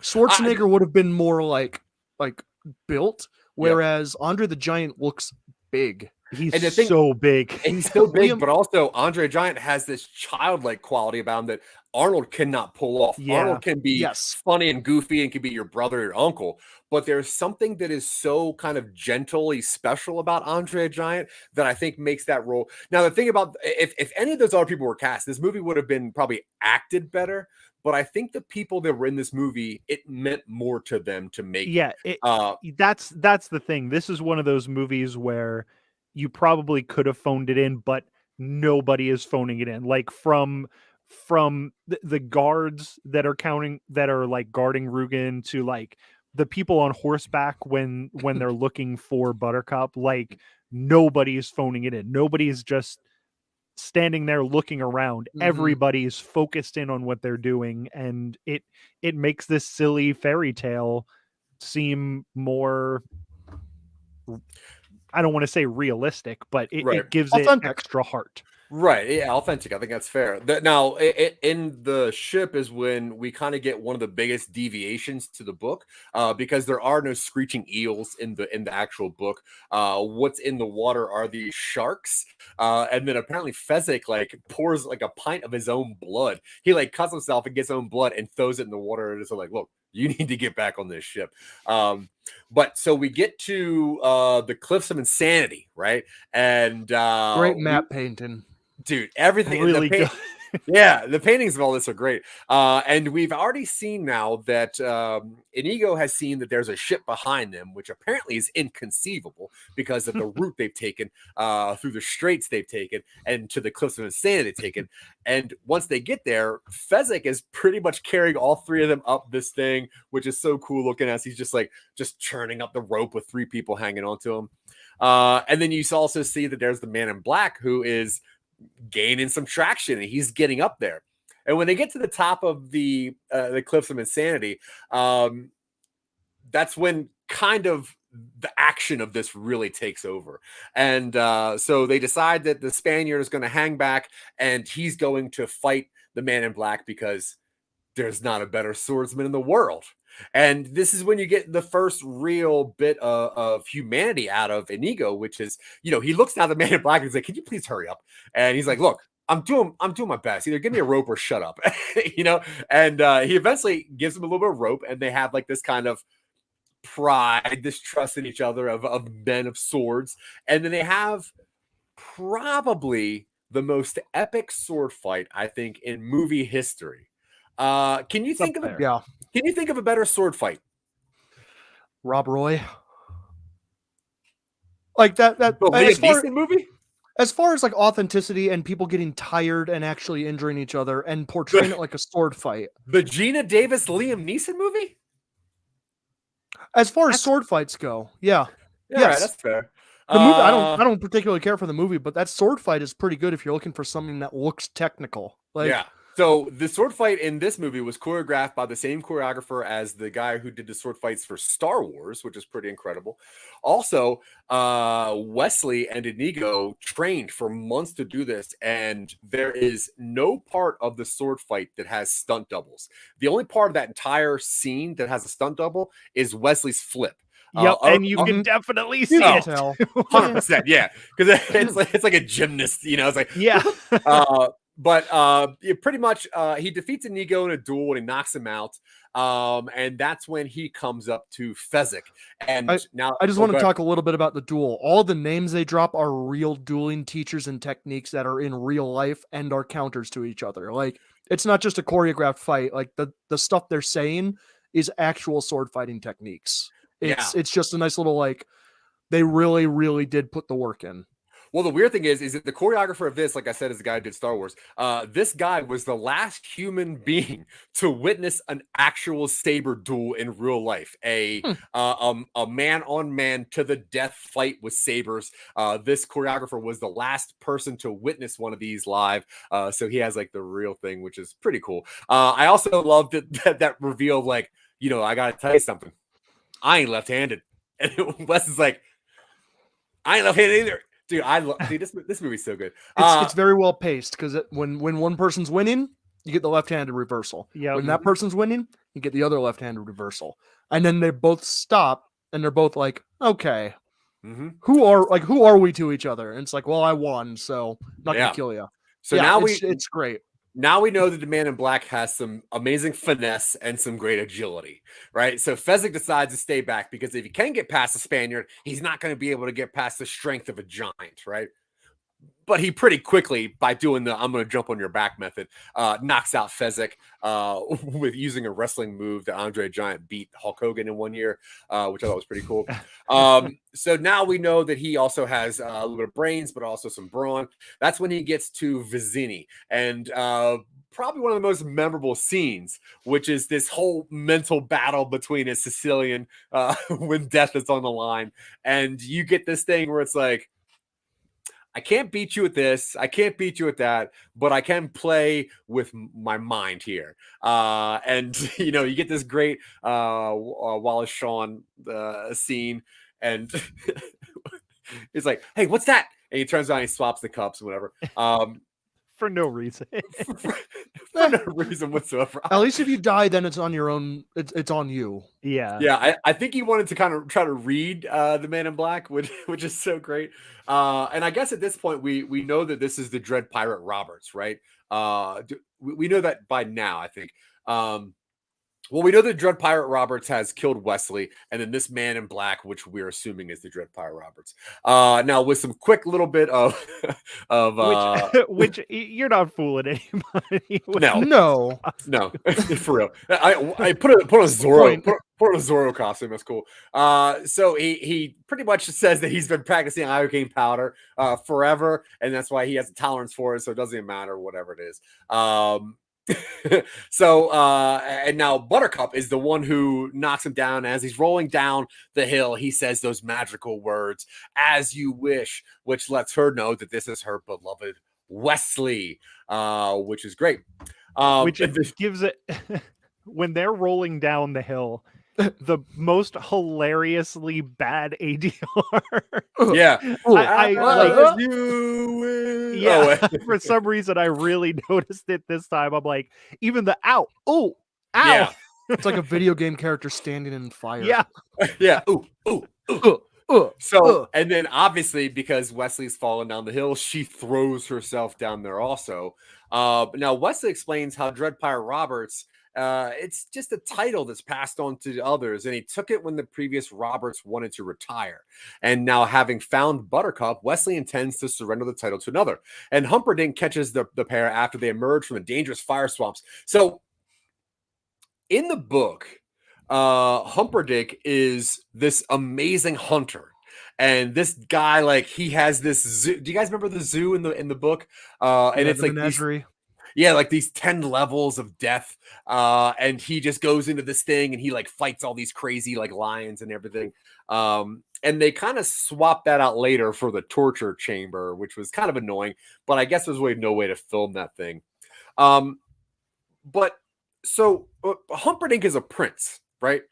Schwarzenegger would have been more like built, whereas Andre the Giant looks big. He's And the thing- so big. He's so big, but also Andre Giant has this childlike quality about him that Arnold cannot pull off. Yeah. Arnold can be funny and goofy and can be your brother or uncle, but there's something that is so kind of gently special about Andre Giant that I think makes that role. Now, the thing about if any of those other people were cast, this movie would have been probably acted better. But I think the people that were in this movie, it meant more to them to make. Yeah, that's the thing. This is one of those movies where you probably could have phoned it in, but nobody is phoning it in. Like from the guards that are like guarding Rugen, to like the people on horseback when they're looking for Buttercup. Like nobody's phoning it in. Nobody's just standing there looking around. Everybody's focused in on what they're doing, and it makes this silly fairy tale seem more, I don't want to say realistic, but it gives Authentic. it extra heart. Right. Yeah, authentic. I think that's fair. Now, in the ship is when we kind of get one of the biggest deviations to the book, because there are no screeching eels in the actual book. What's in the water are these sharks, and then apparently Fezzik like pours like a pint of his own blood. He like cuts himself and gets his own blood and throws it in the water, and it's like, look, you need to get back on this ship. But so we get to the Cliffs of Insanity, right? And Great map painting. Dude, everything Really good. Yeah, the paintings of all this are great. And we've already seen now that Inigo has seen that there's a ship behind them, which apparently is inconceivable because of the route they've taken, through the straits they've taken, and to the Cliffs of Insanity they've taken. And once they get there, Fezzik is pretty much carrying all 3 of them up this thing, which is so cool looking as he's just churning up the rope with 3 people hanging onto him. And then you also see that there's the man in black who is gaining some traction, and he's getting up there. And when they get to the top of the Cliffs of Insanity, that's when kind of the action of this really takes over. And so they decide that the Spaniard is going to hang back, and he's going to fight the man in black because there's not a better swordsman in the world. And this is when you get the first real bit of humanity out of Inigo, which is, he looks down at the man in black and he's like, can you please hurry up? And he's like, look, I'm doing my best. Either give me a rope or shut up, And he eventually gives him a little bit of rope, and they have like this kind of pride, this trust in each other of men of swords. And then they have probably the most epic sword fight, I think, in movie history. Can you think of it? Yeah. Can you think of a better sword fight? Rob Roy. Like that The Liam Neeson movie? As far as like authenticity and people getting tired and actually injuring each other and portraying it like a sword fight. The Gina Davis Liam Neeson movie? As far as sword fights go, yeah. Yeah, Yes. right, that's fair. The movie, I don't particularly care for the movie, but that sword fight is pretty good if you're looking for something that looks technical. Like, Yeah. So the sword fight in this movie was choreographed by the same choreographer as the guy who did the sword fights for Star Wars, which is pretty incredible. Also, Wesley and Inigo trained for months to do this, and there is no part of the sword fight that has stunt doubles. The only part of that entire scene that has a stunt double is Wesley's flip. Yep, and you can definitely see oh, it. 100%, yeah, because it's like a gymnast, you know. It's like yeah. But pretty much he defeats Inigo in a duel and he knocks him out. And that's when he comes up to Fezzik. And I just want to go talk a little bit about the duel. All the names they drop are real dueling teachers and techniques that are in real life and are counters to each other. Like, it's not just a choreographed fight. Like, the stuff they're saying is actual sword fighting techniques. It's just a nice little, like, they really, really did put the work in. Well, the weird thing is that the choreographer of this, like I said, is the guy who did Star Wars. This guy was the last human being to witness an actual saber duel in real life. A man-on-man to the death fight with sabers. This choreographer was the last person to witness one of these live. So he has like the real thing, which is pretty cool. I also loved that reveal of like, you know, I got to tell you something. I ain't left-handed. And Wes is like, I ain't left-handed either. Dude, this movie's so good. It's very well paced because when one person's winning, you get the left-handed reversal. Yeah. When that person's winning, you get the other left-handed reversal, and then they both stop and they're both like, "Okay, who are we to each other?" And it's like, "Well, I won, so not gonna kill you." So yeah, now it's great. Now we know that the Man in Black has some amazing finesse and some great agility, right? So Fezzik decides to stay back because if he can get past the Spaniard, he's not going to be able to get past the strength of a giant, right? But he pretty quickly, by doing the I'm going to jump on your back method, knocks out Fezzik with using a wrestling move that Andre Giant beat Hulk Hogan in 1 year, which I thought was pretty cool. So now we know that he also has a little bit of brains, but also some brawn. That's when he gets to Vizzini. And probably one of the most memorable scenes, which is this whole mental battle between a Sicilian when death is on the line. And you get this thing where it's like, I can't beat you at this. I can't beat you at that, but I can play with my mind here. And, you know, you get this great Wallace Shawn scene, and it's like, hey, what's that? And he turns around and he swaps the cups or whatever. For no reason. for no reason whatsoever. At least if you die, then it's on your own. It's on you. Yeah. Yeah. I think he wanted to kind of try to read the Man in Black, which is so great. And I guess at this point we know that this is the Dread Pirate Roberts, right? We know that by now, I think. Well, we know that Dread Pirate Roberts has killed Westley, and then this Man in Black, which we're assuming is the Dread Pirate Roberts. Now, with some quick little bit of which you're not fooling anybody. No, for real. I put a Zorro put on a Zorro costume. That's cool. So he pretty much says that he's been practicing iocane powder forever, and that's why he has a tolerance for it. So it doesn't even matter whatever it is. So and now Buttercup is the one who knocks him down. As he's rolling down the hill, he says those magical words, "As you wish," which lets her know that this is her beloved Westley, which is great. Which gives it when they're rolling down the hill, the most hilariously bad ADR. Yeah. For some reason I really noticed it this time. I'm like, even the ow. Yeah. It's like a video game character standing in fire. Yeah. Yeah. And then obviously because Wesley's fallen down the hill, she throws herself down there also. Now Wesley explains how Dread Pirate Roberts, it's just a title that's passed on to others, and he took it when the previous Roberts wanted to retire. And now, having found Buttercup, Wesley intends to surrender the title to another. And Humperdinck catches the pair after they emerge from the dangerous fire swamps. So, in the book, Humperdinck is this amazing hunter. And this guy, like, he has this zoo. Do you guys remember the zoo in the book? And it's like menagerie. Like these 10 levels of death. And he just goes into this thing and he like fights all these crazy like lions and everything. And they kind of swap that out later for the torture chamber, which was kind of annoying, but I guess there's really no way to film that thing. But so Humperdinck is a prince, right?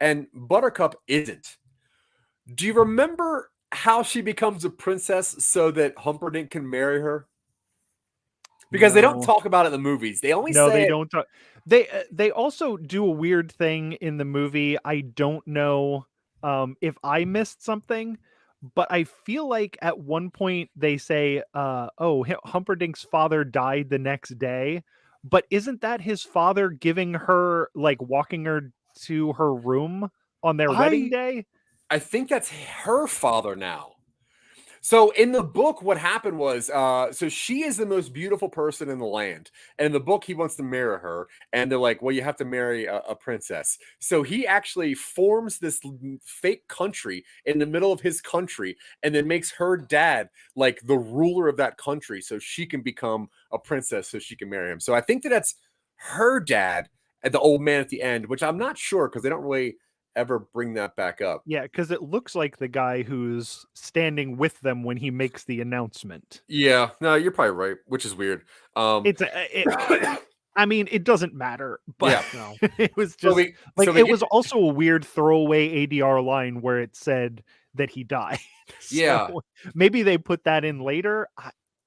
And Buttercup isn't. Do you remember how she becomes a princess so that Humperdinck can marry her? Because they don't No. talk about it in the movies. They only No, say they it- don't talk. They also do a weird thing in the movie. I don't know if I missed something, but I feel like at one point they say, Humperdinck's father died the next day. But isn't that his father giving her, like, walking her to her room on their wedding day? I think that's her father now. So in the book, what happened was, so she is the most beautiful person in the land. And in the book, he wants to marry her. And they're like, well, you have to marry a princess. So he actually forms this fake country in the middle of his country and then makes her dad like the ruler of that country so she can become a princess so she can marry him. So I think that's her dad and the old man at the end, which I'm not sure because they don't really ever bring that back up. Yeah, because it looks like the guy who's standing with them when he makes the announcement. Yeah, no, you're probably right, which is weird. I mean, it doesn't matter, but Yeah. it was just it was also a weird throwaway ADR line where it said that he died. Yeah. Maybe they put that in later.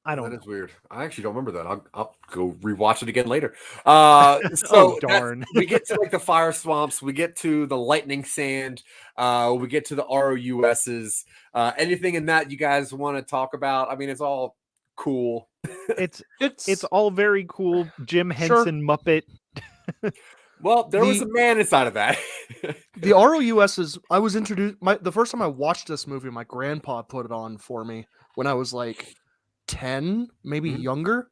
I don't know. That is weird. I actually don't remember that. I'll go rewatch it again later. So darn. We get to like the fire swamps. We get to the lightning sand. We get to the ROUSs. Anything in that you guys want to talk about? I mean, it's all cool. It's all very cool. Jim Henson Muppet. Well, there was a man inside of that. The ROUSs, I was introduced the first time I watched this movie, my grandpa put it on for me when I was like 10, maybe younger.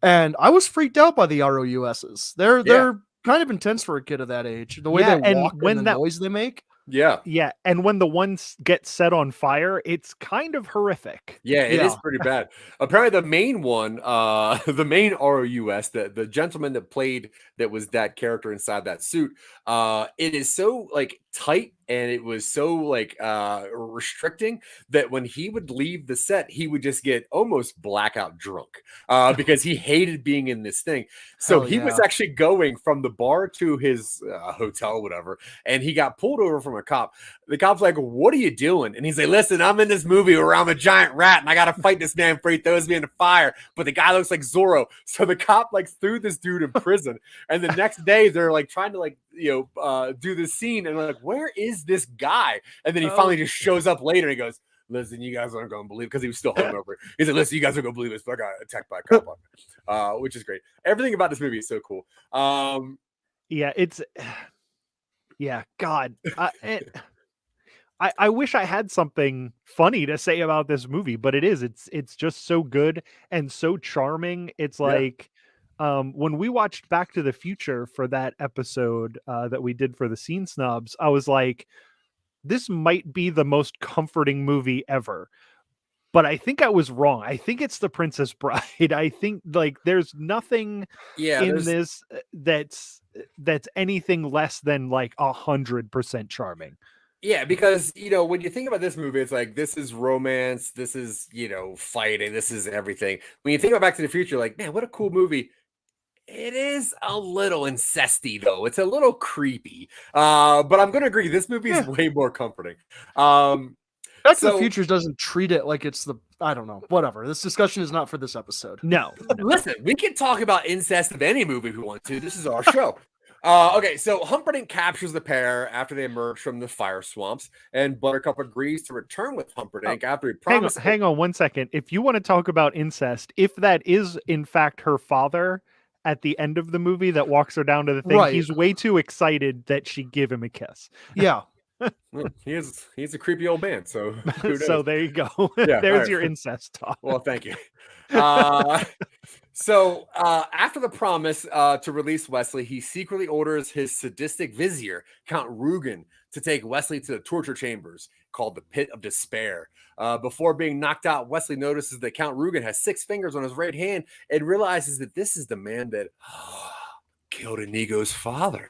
And I was freaked out by the ROUSs. They're kind of intense for a kid of that age. The way they walk and the noise they make. Yeah. Yeah. And when the ones get set on fire, it's kind of horrific. Yeah, it is pretty bad. Apparently, the main one, the main ROUS, the gentleman that was that character inside that suit, it is so like tight and it was so like restricting that when he would leave the set, he would just get almost blackout drunk because he hated being in this thing. So he was actually going from the bar to his hotel or whatever, and he got pulled over from a cop. The cop's like, "What are you doing?" And he's like, "Listen, I'm in this movie where I'm a giant rat and I got to fight this man before he throws me in the fire. But the guy looks like Zorro." So the cop like threw this dude in prison. And the next day they're like trying to like, do this scene. And like, where is this guy? And then he finally just shows up later and he goes, "Listen, you guys aren't going to believe," because he was still hungover. He said, "Listen, you guys aren't going to believe this, but I got attacked by a cop," which is great. Everything about this movie is so cool. God. I wish I had something funny to say about this movie, but it's just so good and so charming. It's like when we watched Back to the Future for that episode that we did for the Scene Snobs, I was like, this might be the most comforting movie ever. But I think I was wrong. I think it's The Princess Bride. I think like there's nothing in this that's anything less than like 100% charming. Yeah, because when you think about this movie, it's like this is romance, this is fighting, this is everything. When you think about Back to the Future, like, man, what a cool movie. It is a little incesty though. It's a little creepy. But I'm gonna agree, this movie is way more comforting. Back to the Future doesn't treat it like it's I don't know, whatever. This discussion is not for this episode. No. Listen, we can talk about incest of any movie we want to. This is our show. Okay, so Humperdinck captures the pair after they emerge from the fire swamps, and Buttercup agrees to return with Humperdinck after he promises. Hang on 1 second. If you want to talk about incest, if that is in fact her father at the end of the movie that walks her down to the thing, he's way too excited that she give him a kiss. Yeah. Well, he's a creepy old man, so so there you go. Yeah, there's your incest talk. Well, thank you. So after the promise to release Westley, he secretly orders his sadistic vizier, Count Rugen, to take Westley to the torture chambers called the Pit of Despair. Before being knocked out, Westley notices that Count Rugen has 6 fingers on his right hand and realizes that this is the man that killed Inigo's father.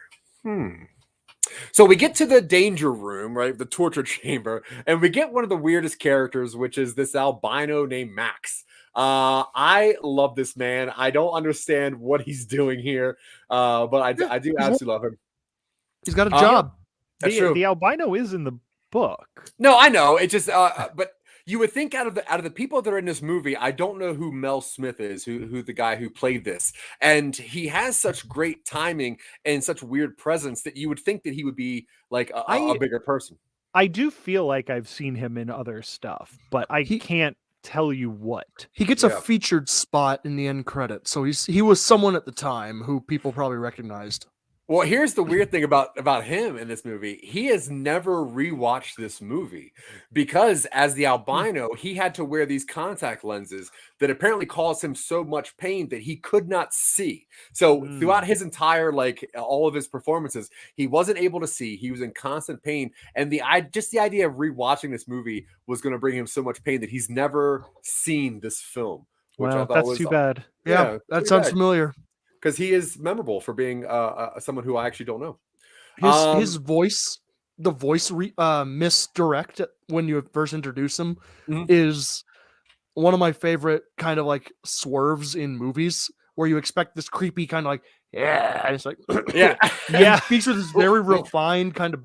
So we get to the danger room, right? The torture chamber, and we get one of the weirdest characters, which is this albino named Max. I love this man. I don't understand what he's doing here, but I do absolutely love him. He's got a job. That's true. The albino is in the book. No, I know. It just, but you would think out of the people that are in this movie, I don't know who Mel Smith is, who the guy who played this, and he has such great timing and such weird presence that you would think that he would be like a bigger person. I do feel like I've seen him in other stuff, but I can't tell you what. He gets a featured spot in the end credits, so he was someone at the time who people probably recognized. Well, here's the weird thing about him in this movie. He has never rewatched this movie because as the albino, he had to wear these contact lenses that apparently caused him so much pain that he could not see. So throughout his entire, like all of his performances, he wasn't able to see. He was in constant pain. And the idea of rewatching this movie was going to bring him so much pain that he's never seen this film. Which I Well, thought that's was, too bad. Yeah, that sounds familiar. Because he is memorable for being someone who I actually don't know. His voice, the voice misdirect when you first introduce him, is one of my favorite kind of like swerves in movies where you expect this creepy kind of like, and it's like, yeah. He speaks with this very refined kind of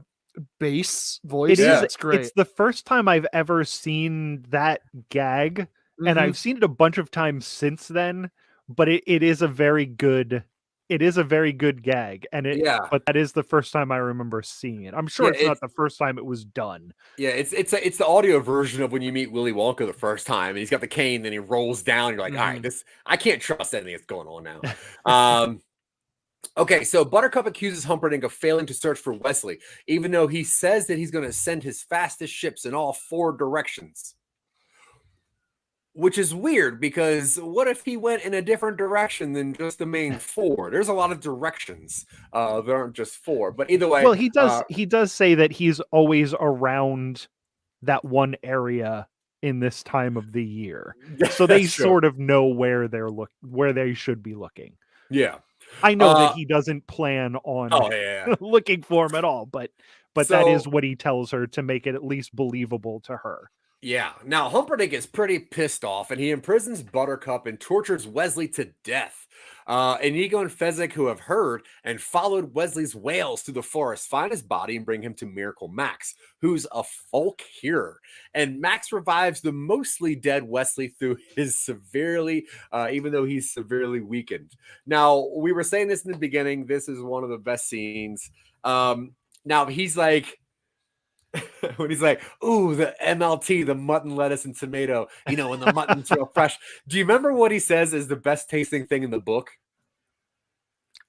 bass voice. It's great. It's the first time I've ever seen that gag, and I've seen it a bunch of times since then. But it is a very good gag, and but that is the first time I remember seeing it. I'm sure it's not the first time it was done. Yeah, it's the audio version of when you meet Willy Wonka the first time, and he's got the cane, then he rolls down. You're like, all right, I can't trust anything that's going on now. Okay, so Buttercup accuses Humperdinck of failing to search for Wesley, even though he says that he's going to send his fastest ships in all 4 directions. Which is weird because what if he went in a different direction than just the main 4? There's a lot of directions. There aren't just 4, but either way. Well, he does say that he's always around that one area in this time of the year, so they sort of know where where they should be looking. Yeah, I know that he doesn't plan on looking for him at all, but that is what he tells her to make it at least believable to her. Yeah. Now, Humperdinck is pretty pissed off, and he imprisons Buttercup and tortures Wesley to death. Inigo and Fezzik, who have heard and followed Wesley's wails through the forest, find his body and bring him to Miracle Max, who's a folk healer. And Max revives the mostly dead Wesley through his even though he's severely weakened. Now, we were saying this in the beginning. This is one of the best scenes. Now, he's like, when he's like, ooh, the MLT, the mutton, lettuce, and tomato, when the mutton's real fresh. Do you remember what he says is the best tasting thing in the book?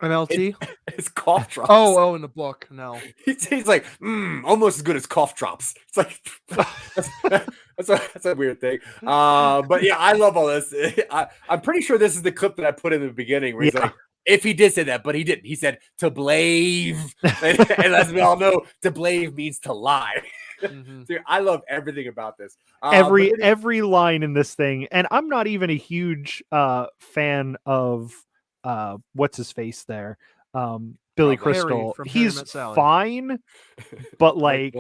MLT? It's cough drops. Oh, in the book, no. He's like, almost as good as cough drops. It's like, that's a weird thing. But yeah, I love all this. I'm pretty sure this is the clip that I put in the beginning where he's like, if he did say that, but he didn't. He said to blave, and as we all know, to blave means to lie. So I love everything about this. Every line in this thing, and I'm not even a huge fan of what's his face there, Billy Crystal. He's fine, but like,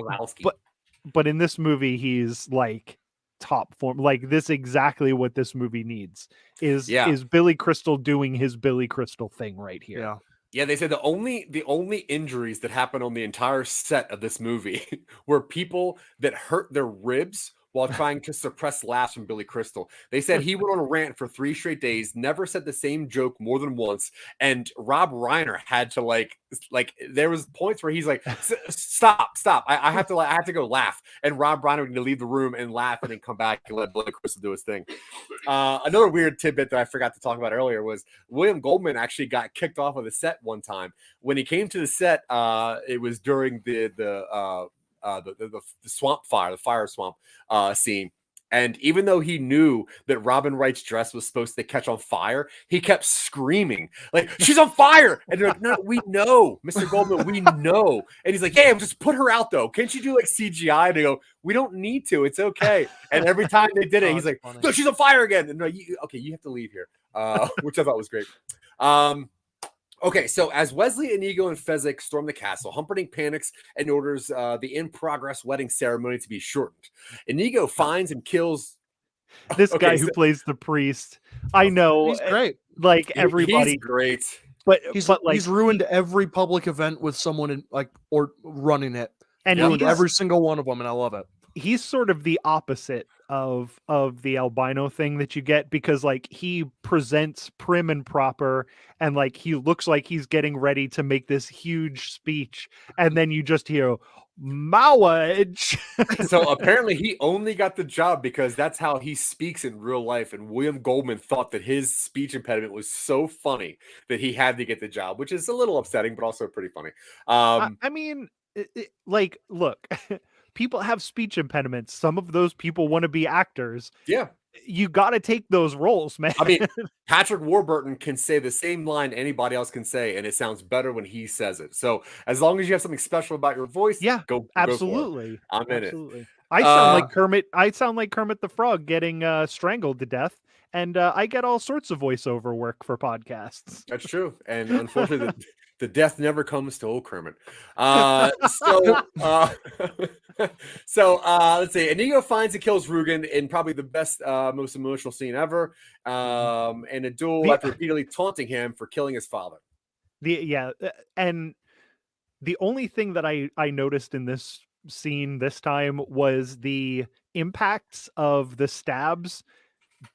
but in this movie, he's like top form. Like this, exactly what this movie needs is Billy Crystal doing his Billy Crystal thing right here. Yeah, they said the only injuries that happened on the entire set of this movie were people that hurt their ribs while trying to suppress laughs from Billy Crystal. They said he went on a rant for 3 straight days, never said the same joke more than once, and Rob Reiner had to like there was points where he's like, stop, I have to go laugh, and Rob Reiner would leave the room and laugh and then come back and let Billy Crystal do his thing. Another weird tidbit that I forgot to talk about earlier was William Goldman actually got kicked off of the set one time. When he came to the set, it was during the swamp fire, the fire swamp scene. And even though he knew that Robin Wright's dress was supposed to catch on fire, he kept screaming, like, she's on fire. And they're like, no, we know, Mr. Goldman, we know. And he's like, yeah, just put her out, though. Can't you do like CGI? And they go, we don't need to. It's okay. And every time they did it, he's like, no, she's on fire again. And like, okay, you have to leave here, which I thought was great. Okay, so as Wesley, Inigo, and Fezzik storm the castle, Humperdinck panics and orders the in-progress wedding ceremony to be shortened. Inigo finds and kills... This Okay, guy who plays the priest, I know, He's great. like he's everybody, great. but He's like, he's ruined every public event with someone in or running it. and Ruined he's, every single one of them, and I love it. he's sort of the opposite of the albino thing that you get, because like he presents prim and proper, and like he looks like he's getting ready to make this huge speech, and then you just hear Mowage. So apparently he only got the job because that's how he speaks in real life. And William Goldman thought that his speech impediment was so funny that he had to get the job, which is a little upsetting, but also pretty funny. I mean, like, look, people have speech impediments. Some of those people want to be actors. Yeah. You got to take those roles, man. I mean, Patrick Warburton can say the same line anybody else can say, and it sounds better when he says it. So as long as you have something special about your voice, yeah, go absolutely. I'm in Absolutely. it. I sound like Kermit. I sound like Kermit the Frog getting strangled to death, and I get all sorts of voiceover work for podcasts. That's true. And unfortunately, the death never comes to old Kermit. So let's see. Inigo finds and kills Rugen in probably the best, most emotional scene ever. And a duel after repeatedly taunting him for killing his father. And the only thing that I noticed in this scene this time was the impacts of the stabs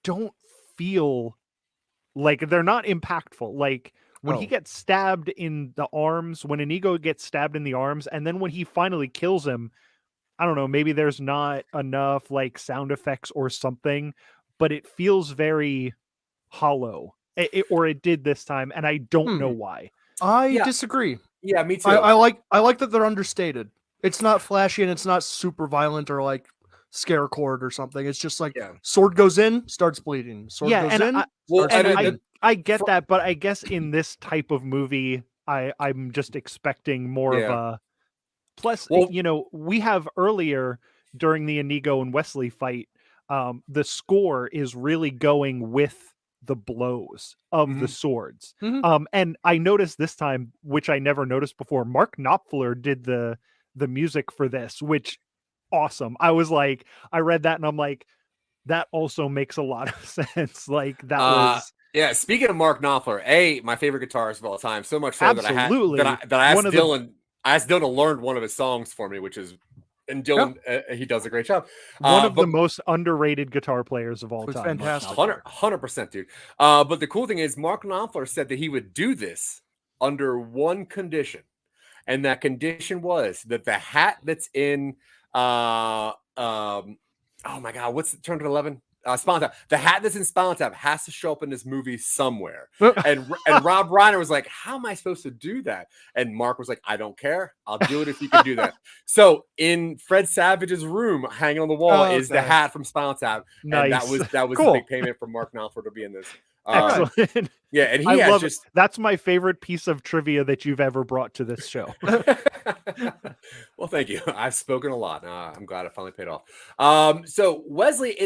don't feel like they're not impactful. Like when he gets stabbed in the arms, when Inigo gets stabbed in the arms, and then when he finally kills him, I don't know, maybe there's not enough like sound effects or something, but it feels very hollow. It did this time, and I don't know why. I disagree. Yeah, me too. I like that they're understated. It's not flashy and it's not super violent or like scare cord or something. It's just like sword goes in, starts bleeding. Sword goes in. I get that, but I guess in this type of movie, I'm just expecting more of a. Plus, you know, we have earlier during the Inigo and Westley fight, the score is really going with the blows of the swords. And I noticed this time, which I never noticed before, Mark Knopfler did the music for this, which awesome. I was like, I read that and I'm like, that also makes a lot of sense. Like that was. Yeah, speaking of Mark Knopfler, my favorite guitarist of all time. So much so absolutely that I asked Dylan. I asked Dylan to learn one of his songs for me, which is, and Dylan, he does a great job. One of the most underrated guitar players of all time. Fantastic. 100%, dude. But the cool thing is, Mark Knopfler said that he would do this under one condition, and that condition was that the hat that's in, oh my God, what's it, Turn to 11? Spinal Tap. The hat that's in Spinal Tap has to show up in this movie somewhere. and Rob Reiner was like, how am I supposed to do that? And Mark was like, I don't care. I'll do it if you can do that. So in Fred Savage's room, hanging on the wall, is the hat from Spinal Tap. Nice. And that was Cool. the big payment for Mark Knopfler to be in this. Excellent. Yeah, and I has love just it. That's my favorite piece of trivia that you've ever brought to this show. Well, thank you. I've spoken a lot. I'm glad it finally paid off. So Wesley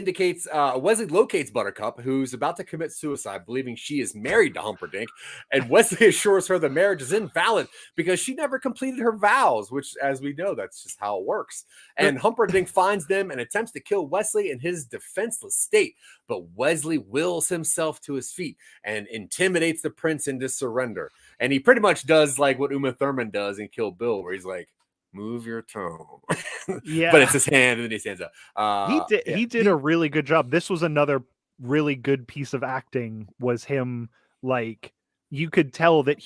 locates Buttercup, who's about to commit suicide, believing she is married to Humperdinck, and Wesley assures her the marriage is invalid because she never completed her vows, which, as we know, that's just how it works. And Humperdinck finds them and attempts to kill Wesley in his defenseless state, but Wesley wills himself to his feet and intimidates the prince into surrender. And he pretty much does like what Uma Thurman does in Kill Bill, where he's like, move your tone. Yeah. But it's his hand and then he stands up. He did a really good job. This was another really good piece of acting, was him, like, you could tell that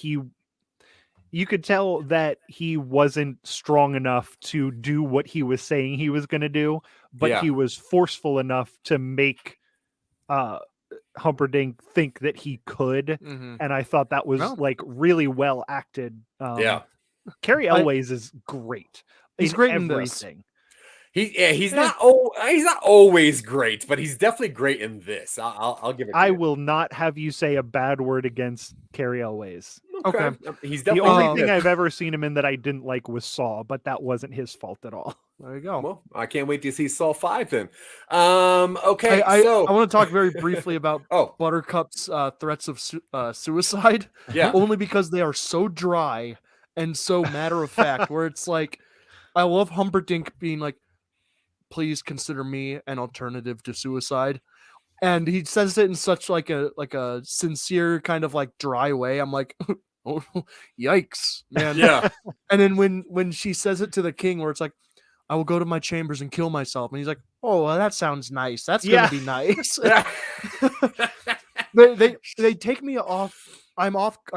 he wasn't strong enough to do what he was saying he was going to do, but he was forceful enough to make Humperdinck think that he could. And I thought that was like really well acted. Carrie Elways is great. He's great in everything. He's not always great, but he's definitely great in this. I'll give it to you. I will not have you say a bad word against Carrie Elways. Okay. He's The definitely only thing I've ever seen him in that I didn't like was Saw, but that wasn't his fault at all. There you go. Well, I can't wait to see Saw 5 then. Okay, I so want to talk very briefly about Buttercup's threats of suicide. Yeah. Only because they are so dry and so matter of fact, where it's like, I love Humperdinck being like, please consider me an alternative to suicide. and he says it in such like a sincere kind of like dry way. I'm like, oh, yikes, man. Yeah. And then when she says it to the king, where it's like, I will go to my chambers and kill myself, and he's like, oh, well, that sounds nice. That's Yeah. gonna be nice. Yeah. they take me off. I'm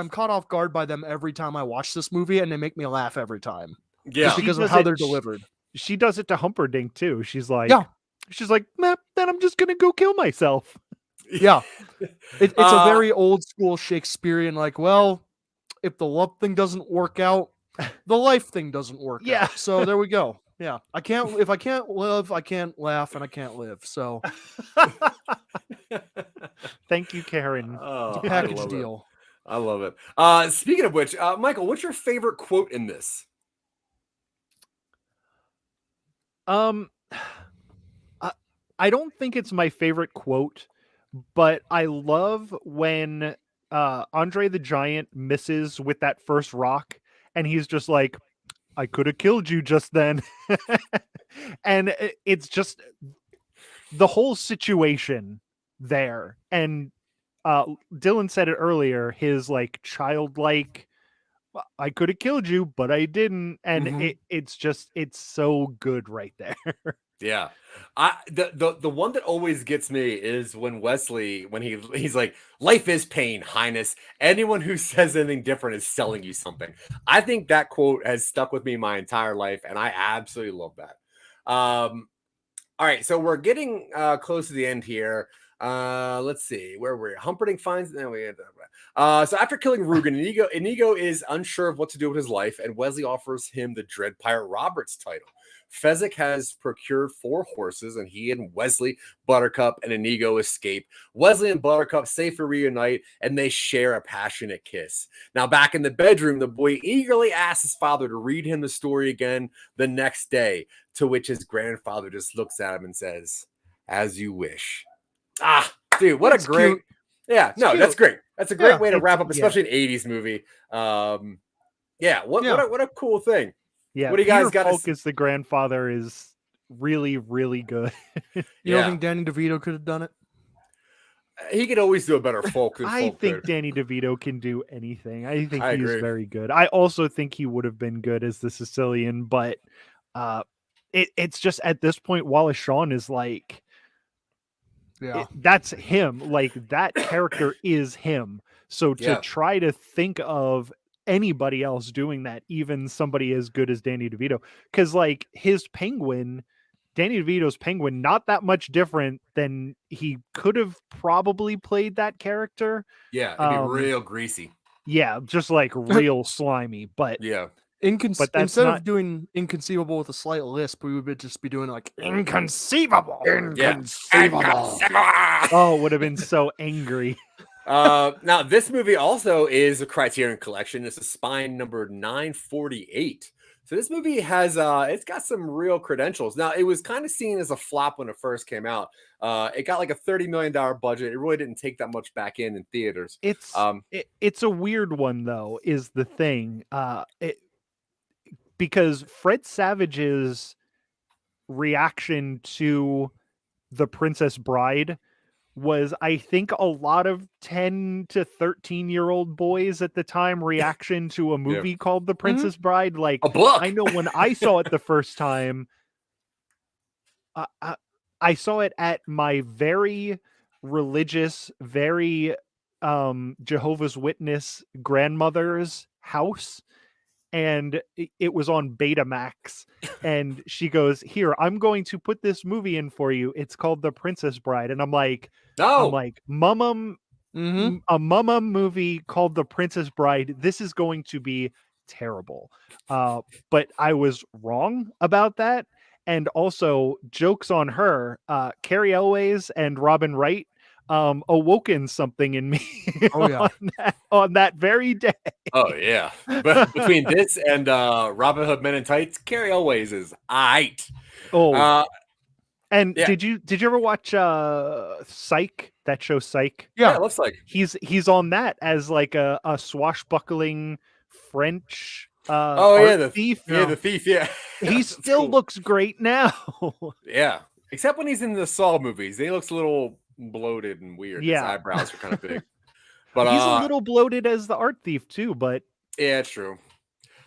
caught off guard by them every time I watch this movie, and they make me laugh every time. Yeah. Just because She of does how it- they're delivered. She does it to Humperdinck too. She's like, Yeah. Nah, then I'm just gonna go kill myself. Yeah. It's a Uh, very old school Shakespearean, like, well, if the love thing doesn't work out, the life thing doesn't work Yeah. out. So there we go. Yeah. If I can't live, I can't laugh, and I can't live. So Thank you, Karen. Oh, I package love it. deal. I love it. Speaking of which, Michael, what's your favorite quote in this? I don't think it's my favorite quote, but I love when Andre the Giant misses with that first rock, and he's just like, I could have killed you just then. And it's just the whole situation there. And Dylan said it earlier, his like childlike, I could have killed you, but I didn't. And Mhm. it's so good right there. Yeah. The one that always gets me is when Wesley, when he's like, life is pain, highness. Anyone who says anything different is selling you something. I think that quote has stuck with me my entire life, and I absolutely love that. All right, so we're getting close to the end here. Let's see where we're Humperdinck finds. No, so after killing Rugen, Inigo is unsure of what to do with his life, and Wesley offers him the Dread Pirate Roberts title. Fezzik has procured 4 horses, and he and Wesley, Buttercup, and Inigo escape. Wesley and Buttercup safely reunite, and they share a passionate kiss. Now, back in the bedroom, the boy eagerly asks his father to read him the story again the next day, to which his grandfather just looks at him and says, as you wish. Ah, dude, what That's a great... cute. Yeah, no, cute. that's great. That's a great Yeah, way to wrap up, yeah. especially an 80s movie. Yeah, what a cool thing. Yeah, What do you guys Peter got to Falk as the grandfather is really, really good. You Yeah. don't think Danny DeVito could have done it? He could always do a better folk than I folk think could. Danny DeVito can do anything. I think I he's agree. very good. I also think he would have been good as the Sicilian, but it's just at this point, Wallace Shawn is like, Yeah. that's him. Like that character is him. So to Yeah. try to think of anybody else doing that, even somebody as good as Danny DeVito, because like his Penguin, Danny DeVito's Penguin, not that much different than he could have probably played that character. Yeah, it'd be Um, real greasy. Yeah, just like real slimy. But Yeah. But that's Instead not- of doing inconceivable with a slight lisp, we would just be doing like inconceivable. Yeah. oh, it would have been so angry. Now this movie also is a Criterion Collection. This is Spine number 948. So this movie has it's got some real credentials. Now it was kind of seen as a flop when it first came out. It got like a $30 million budget. It really didn't take that much back in theaters. It's it's a weird one though, is the thing. Because Fred Savage's reaction to The Princess Bride was, I think, a lot of 10 to 13-year-old boys at the time reaction to a movie called The Princess Bride. Like, A book. I know when I saw it the first time, I saw it at my very religious, very Jehovah's Witness grandmother's house. And it was on Betamax, and she goes, "Here, I'm going to put this movie in for you. It's called The Princess Bride." And I'm like, Mama, a Mama movie called The Princess Bride. This is going to be terrible. But I was wrong about that. And also, jokes on her. Carrie Elways and Robin Wright awoken something in me on that very day. Oh yeah, but between this and Robin Hood Men in Tights, Carrie Elways is aight. And did you ever watch Psych? That show Psych? Yeah, it looks like he's on that as like a swashbuckling French the thief. the thief. Yeah, He still looks great now. Yeah, except when he's in the Saw movies, he looks a little bloated and weird. Yeah. His eyebrows are kind of big. But He's a little bloated as the art thief too, but yeah, it's true.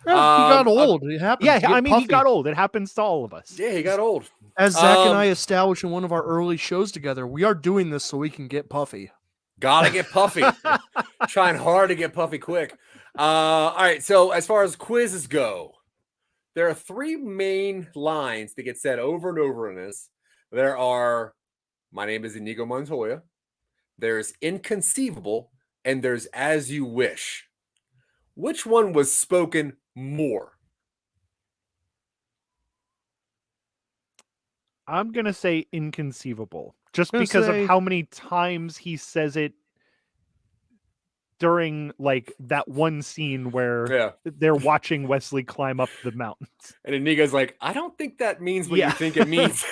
Yeah, he got old. It happens. yeah, You get I mean, he puffy. got old. It happens to all of us. Yeah, he got old. As Zach and I established in one of our early shows together, we are doing this so we can get puffy. Gotta get puffy. Trying hard to get puffy quick. All right, so as far as quizzes go, there are 3 main lines that get said over and over in this. There are, my name is Inigo Montoya. There's inconceivable, and there's as you wish. Which one was spoken more? I'm going to say inconceivable, just Gonna because say- of how many times he says it during like that one scene where Yeah. they're watching Wesley climb up the mountains. And Inigo's like, I don't think that means what Yeah. you think it means.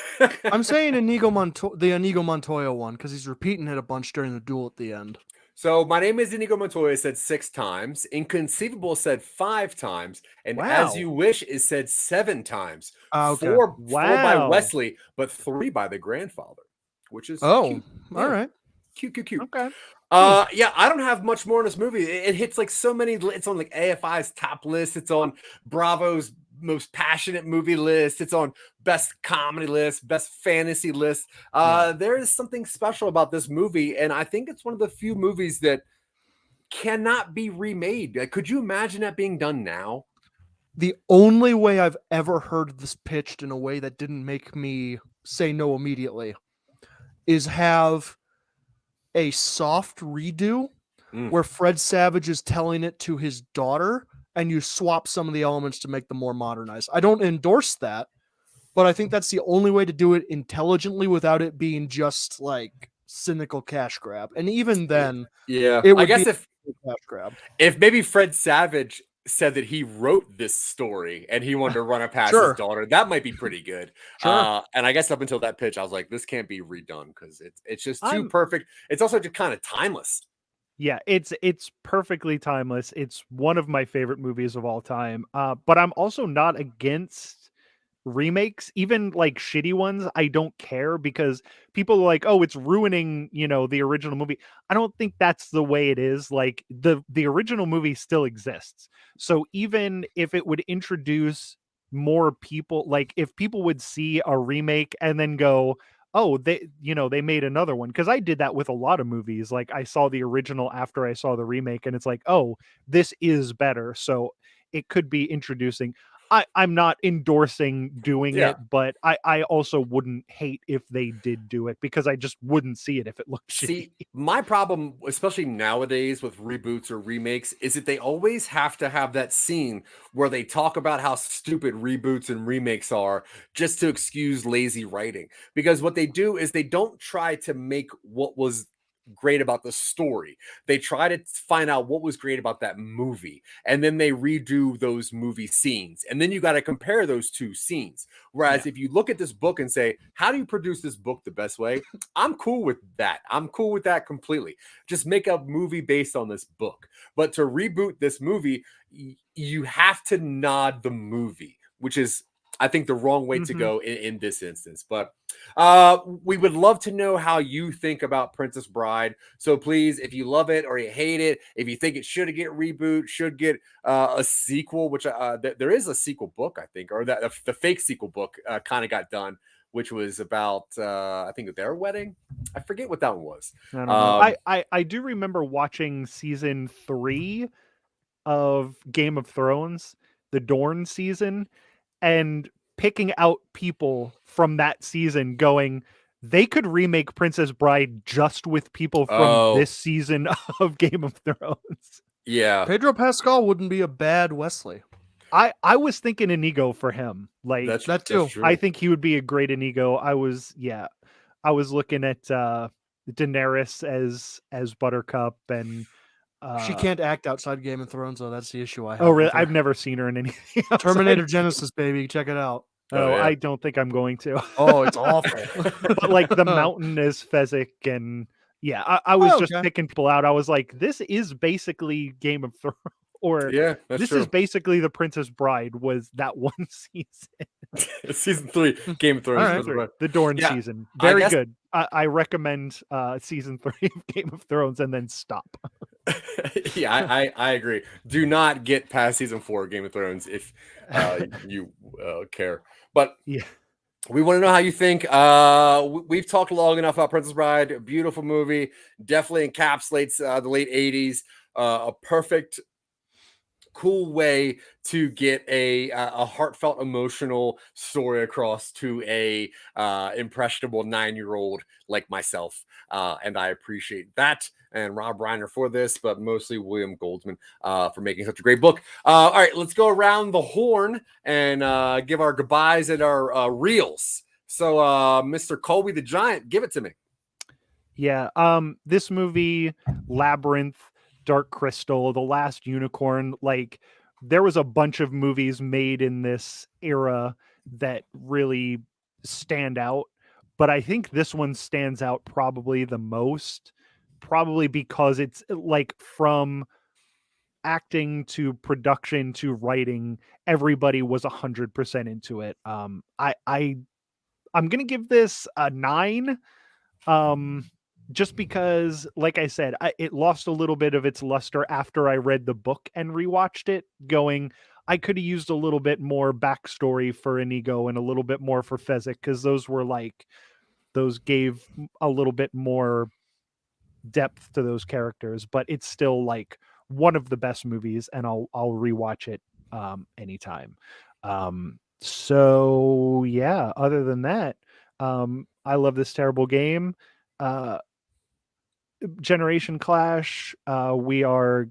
I'm saying the Inigo Montoya one because he's repeating it a bunch during the duel at the end. So my name is Inigo Montoya said 6 times. Inconceivable said 5 times. And Wow. as you wish is said 7 times. Okay. 4 by Wow. Wesley, but 3 by the grandfather, which is Oh, cute. all right. Cute. Okay. Yeah, I don't have much more in this movie. It hits like so many. It's on like AFI's top list. It's on Bravo's most passionate movie list. It's on best comedy list, best fantasy list. There is something special about this movie, and I think it's one of the few movies that cannot be remade. Like, could you imagine that being done now? The only way I've ever heard this pitched in a way that didn't make me say no immediately is have a soft redo where Fred Savage is telling it to his daughter and you swap some of the elements to make them more modernized. I don't endorse that, but I think that's the only way to do it intelligently without it being just like cynical cash grab. And even then, Yeah, it would I guess be if a cash grab. if maybe Fred Savage said that he wrote this story and he wanted to run it past Sure. his daughter, that might be pretty good. Sure. And I guess up until that pitch, I was like, this can't be redone because it's just too I'm- perfect. It's also just kind of timeless. Yeah, it's perfectly timeless. It's one of my favorite movies of all time. But I'm also not against remakes, even like shitty ones. I don't care because people are like, oh, it's ruining, the original movie. I don't think that's the way it is. Like the original movie still exists. So even if it would introduce more people, like if people would see a remake and then go, oh, they made another one, because I did that with a lot of movies. Like I saw the original after I saw the remake and it's like, oh, this is better, so it could be introducing. I'm not endorsing doing Yeah. it, but I also wouldn't hate if they did do it because I just wouldn't see it if it looked shitty. See, my problem, especially nowadays with reboots or remakes, is that they always have to have that scene where they talk about how stupid reboots and remakes are just to excuse lazy writing. Because what they do is they don't try to make what was great about the story. They try to find out what was great about that movie, and then they redo those movie scenes, and then you got to compare those 2 scenes. Whereas if you look at this book and say, how do you produce this book the best way? I'm cool with that. I'm cool with that completely. Just make a movie based on this book. But to reboot this movie, you have to nod the movie, which is, I think, the wrong way to go in this instance. But we would love to know how you think about Princess Bride. So please, if you love it or you hate it, if you think it should get reboot, should get a sequel, which there is a sequel book, I think, or that the fake sequel book kind of got done, which was about I think their wedding. I forget what that one was. I don't know. I do remember watching season 3 of Game of Thrones, the Dorne season, and picking out people from that season going, they could remake Princess Bride just with people from this season of Game of Thrones. Yeah. Pedro Pascal wouldn't be a bad Wesley. I was thinking Inigo for him. Like that too. true. I think he would be a great Inigo. I was looking at Daenerys as Buttercup, and She can't act outside Game of Thrones, though. That's the issue I have. oh really? with her. I've never seen her in anything else. Terminator Genesis, baby. Check it out. Oh, yeah. I don't think I'm going to. Oh, it's awful. But like the mountain is Fezzik, and I was just okay. picking people out. I was like, this is basically Game of Thrones, or Yeah, that's this true. is basically the Princess Bride was that one season. Season 3, Game of Thrones. All right. The Dorne Yeah, season. I Very guess- good. I recommend season 3 of Game of Thrones and then stop. Yeah, I agree. Do not get past season 4 of Game of Thrones if you care. But Yeah. we want to know how you think. We've talked long enough about Princess Bride. A beautiful movie. Definitely encapsulates the late 80s. A perfect, cool way to get a heartfelt, emotional story across to a impressionable 9-year-old like myself. And I appreciate that. And Rob Reiner for this, but mostly William Goldsman for making such a great book. All right, let's go around the horn and give our goodbyes and our reels. So, Mr. Colby the Giant, give it to me. Yeah. This movie, Labyrinth, Dark Crystal, The Last Unicorn, like there was a bunch of movies made in this era that really stand out. But I think this one stands out probably the most, probably because it's like from acting to production to writing, everybody was 100% into it. I'm gonna give this a 9. Just because, like I said, it lost a little bit of its luster after I read the book and rewatched it, going, I could have used a little bit more backstory for Inigo and a little bit more for Fezzik, because those gave a little bit more depth to those characters, but it's still like one of the best movies, and I'll rewatch it anytime. So yeah, other than that, I love this terrible game. Generation Clash, we are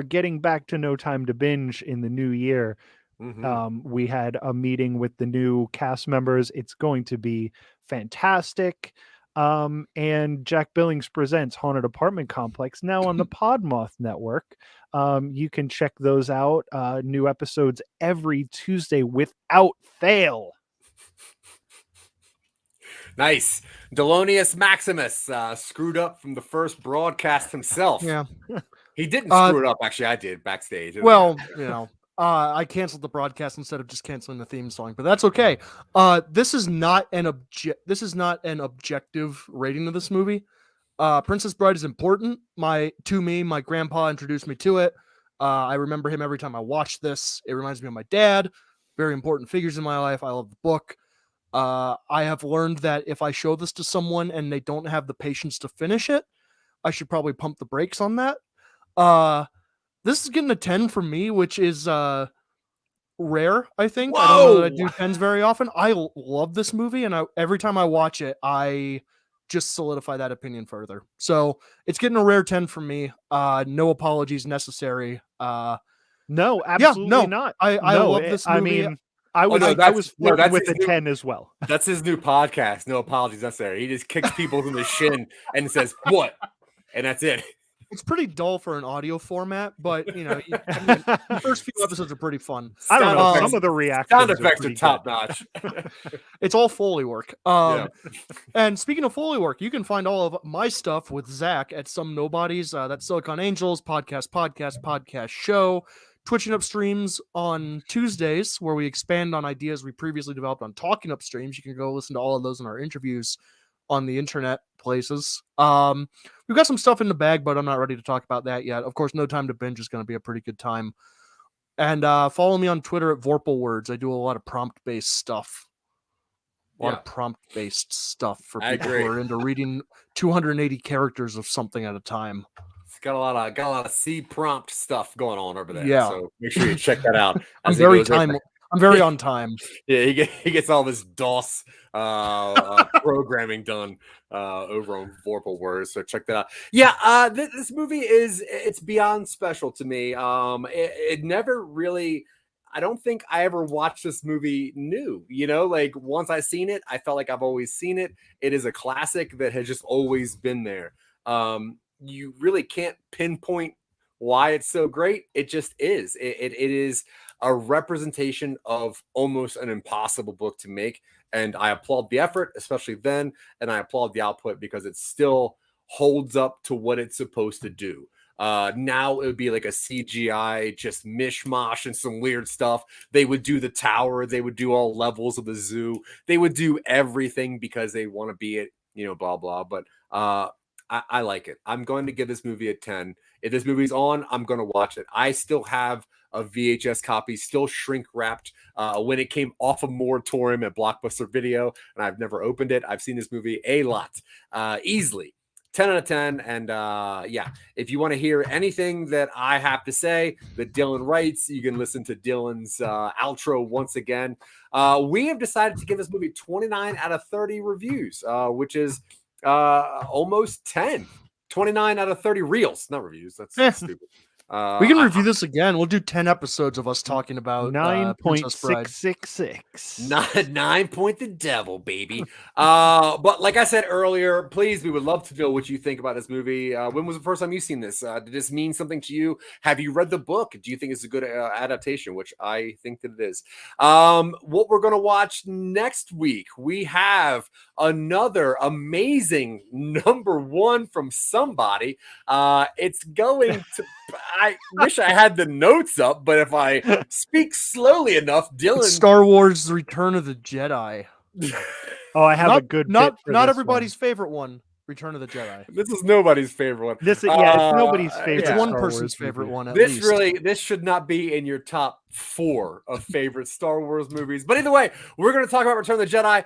getting back to No Time to Binge in the new year. We had a meeting with the new cast members. It's going to be fantastic. And Jack Billings Presents Haunted Apartment Complex, now on the Podmoth Network. You can check those out. New episodes every Tuesday without fail. Nice. Delonius Maximus screwed up from the first broadcast himself. Yeah. He didn't screw it up. Actually, I did backstage. Well, I canceled the broadcast instead of just canceling the theme song, but that's okay. This is not an objective rating of this movie. Princess Bride is important. My grandpa introduced me to it. I remember him every time I watch this. It reminds me of my dad. Very important figures in my life. I love the book. I have learned that if I show this to someone and they don't have the patience to finish it, I should probably pump the brakes on that. This is getting a 10 from me, which is rare, I think. Whoa! I don't know that I do 10s very often. I love this movie, and every time I watch it, I just solidify that opinion further. So it's getting a rare 10 from me. No apologies necessary. No, absolutely not. I love this movie. I mean, I was flirting with a 10 as well. That's his new podcast. No apologies necessary. He just kicks people in the shin and says, "What?" And that's it. It's pretty dull for an audio format, but the first few episodes are pretty fun. I don't know. Some of the reactions sound effects are top notch. It's all Foley work. And speaking of Foley work, you can find all of my stuff with Zach at Some Nobodies. That's Silicon Angels podcast show. Twitching Up streams on Tuesdays, where we expand on ideas we previously developed on Talking Up streams. You can go listen to all of those in our interviews on the internet places. We've got some stuff in the bag, but I'm not ready to talk about that yet. Of course, No Time to Binge is going to be a pretty good time. And follow me on Twitter at VorpalWords. I do a lot of prompt-based stuff. A lot of prompt-based stuff for people who are into reading 280 characters of something at a time. It's got a lot of C prompt stuff going on over there. Yeah. So make sure you check that out. I'm very on time. Yeah, he gets all this DOS programming done over on Vorpal Words. So check that out. Yeah, this movie it's beyond special to me. It never really. I don't think I ever watched this movie new. Like once I seen it, I felt like I've always seen it. It is a classic that has just always been there. You really can't pinpoint why it's so great. It just is. It is a representation of almost an impossible book to make. And I applaud the effort, especially then. And I applaud the output because it still holds up to what it's supposed to do. Now it would be like a CGI, just mishmash and some weird stuff. They would do the tower. They would do all levels of the zoo. They would do everything because they want to be it, blah, blah. But I like it. I'm going to give this movie a 10. If this movie's on, I'm going to watch it. I still have a VHS copy, still shrink wrapped when it came off a moratorium at Blockbuster Video, and I've never opened it. I've seen this movie a lot, easily. 10 out of 10. And yeah, if you want to hear anything that I have to say that Dylan writes, you can listen to Dylan's outro once again. We have decided to give this movie 29 out of 30 reviews, which is almost 10. 29 out of 30 reels, not reviews. That's stupid. We can review this again. We'll do 10 episodes of us talking about 9.666. 9 point the devil, baby. But like I said earlier, please, we would love to know what you think about this movie. When was the first time you've seen this? Did this mean something to you? Have you read the book? Do you think it's a good adaptation? Which I think that it is. What we're going to watch next week, we have another amazing number one from somebody. It's going to... I wish I had the notes up, but if I speak slowly enough, Dylan... It's Star Wars: Return of the Jedi. Oh, I have a good not bit for not this everybody's one. favorite one. Return of the Jedi. This is nobody's favorite one. This is it's nobody's favorite. It's one Star person's Wars favorite movie. one. At This least. this should not be in your top 4 of favorite Star Wars movies. But either way, we're going to talk about Return of the Jedi,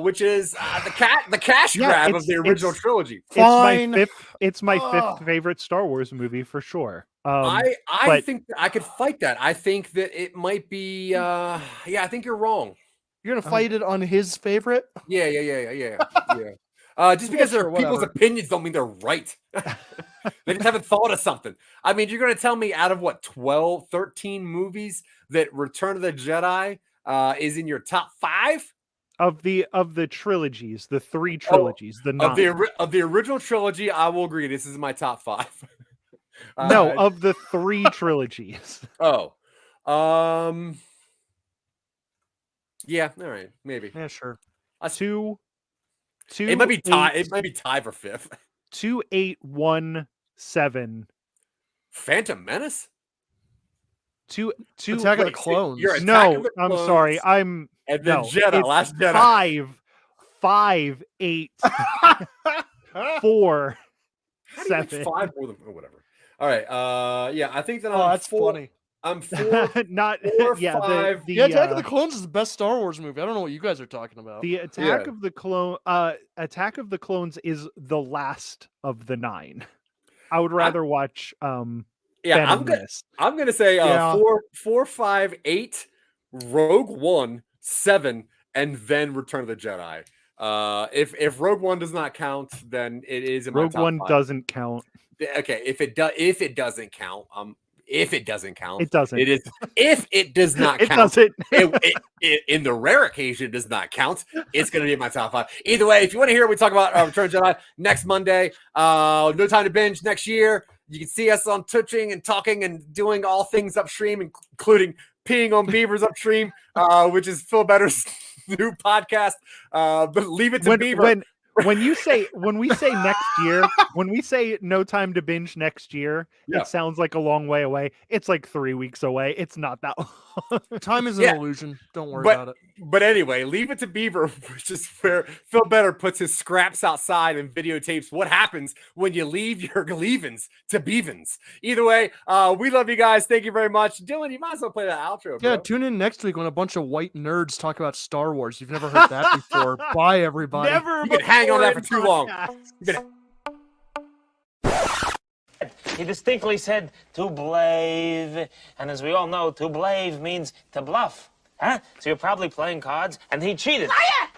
which is the cash grab of the original trilogy. Fine. It's my fifth favorite Star Wars movie for sure. I but- think I could fight that. I think that it might be. Yeah, I think you're wrong. You're gonna fight it on his favorite? Yeah. Just because sure, they're people's whatever. opinions don't mean they're right. They just haven't thought of something. I mean, you're going to tell me out of what, 12, 13 movies that Return of the Jedi is in your top 5? Of the trilogies, the 3 trilogies, the 9. Of the original trilogy, I will agree. This is my top 5. No, of the 3 trilogies. Oh. Yeah, all right, maybe. Yeah, sure. Two. It might be tied. It might be tied for 5th. 2817. Phantom Menace. Two. Attack of the wait, Clones. you're Attack No, of the I'm Clones, sorry. And then no, Jedi, it's Last Jedi. 5, 8, 4, How do you make 7. 5 more than whatever? All right. Yeah, I think that Oh, I'm that's funny. I'm 4. Not 4, yeah. 5. The Attack of the Clones is the best Star Wars movie. I don't know what you guys are talking about. The Attack of the Clones is the last of the 9. I would rather watch Yeah, Phantom Menace. I'm gonna say Yeah. 4, 5, 8, Rogue One, 7, and then Return of the Jedi. If Rogue One does not count, then it is in my Rogue top One 5. doesn't count. Okay, if it doesn't count, if it doesn't count, It doesn't. It is. If it does not It count, doesn't. in the rare occasion it does not count, it's going to be in my top 5. Either way, if you want to hear what we talk about Return of the Jedi next Monday, No Time to Binge next year, you can see us on touching and talking and doing all things upstream, including peeing on beavers upstream, which is Phil Better's new podcast. But leave it to Beaver. When we say next year, when we say No Time to Binge next year, Yeah. it sounds like a long way away. It's like 3 weeks away. It's not that long. Time is an illusion. Don't worry about it. But anyway, leave it to Beaver, which is where Phil Better puts his scraps outside and videotapes what happens when you leave your leavings to Beavins. Either way, we love you guys. Thank you very much. Dylan, you might as well play that outro, bro. Yeah, tune in next week when a bunch of white nerds talk about Star Wars. You've never heard that before. Bye, everybody. Never. You can hang on that for too long. He distinctly said to blave, and as we all know, to blave means to bluff. Huh? So you're probably playing cards, and he cheated. Liar!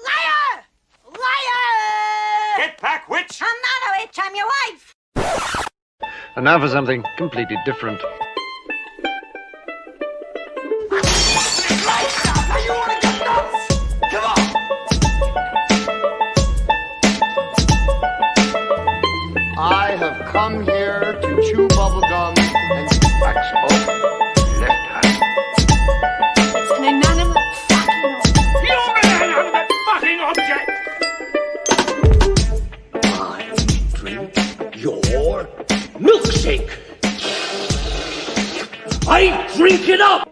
Liar! Liar! Get back, witch! I'm not a witch, I'm your wife. And now for something completely different. Are you want to get nuts? Come on! I have come here to chew bubblegum and wax open. Left hand. It's an inanimate fucking You're an inanimate fucking object! I drink your milk. milkshake. I drink it up.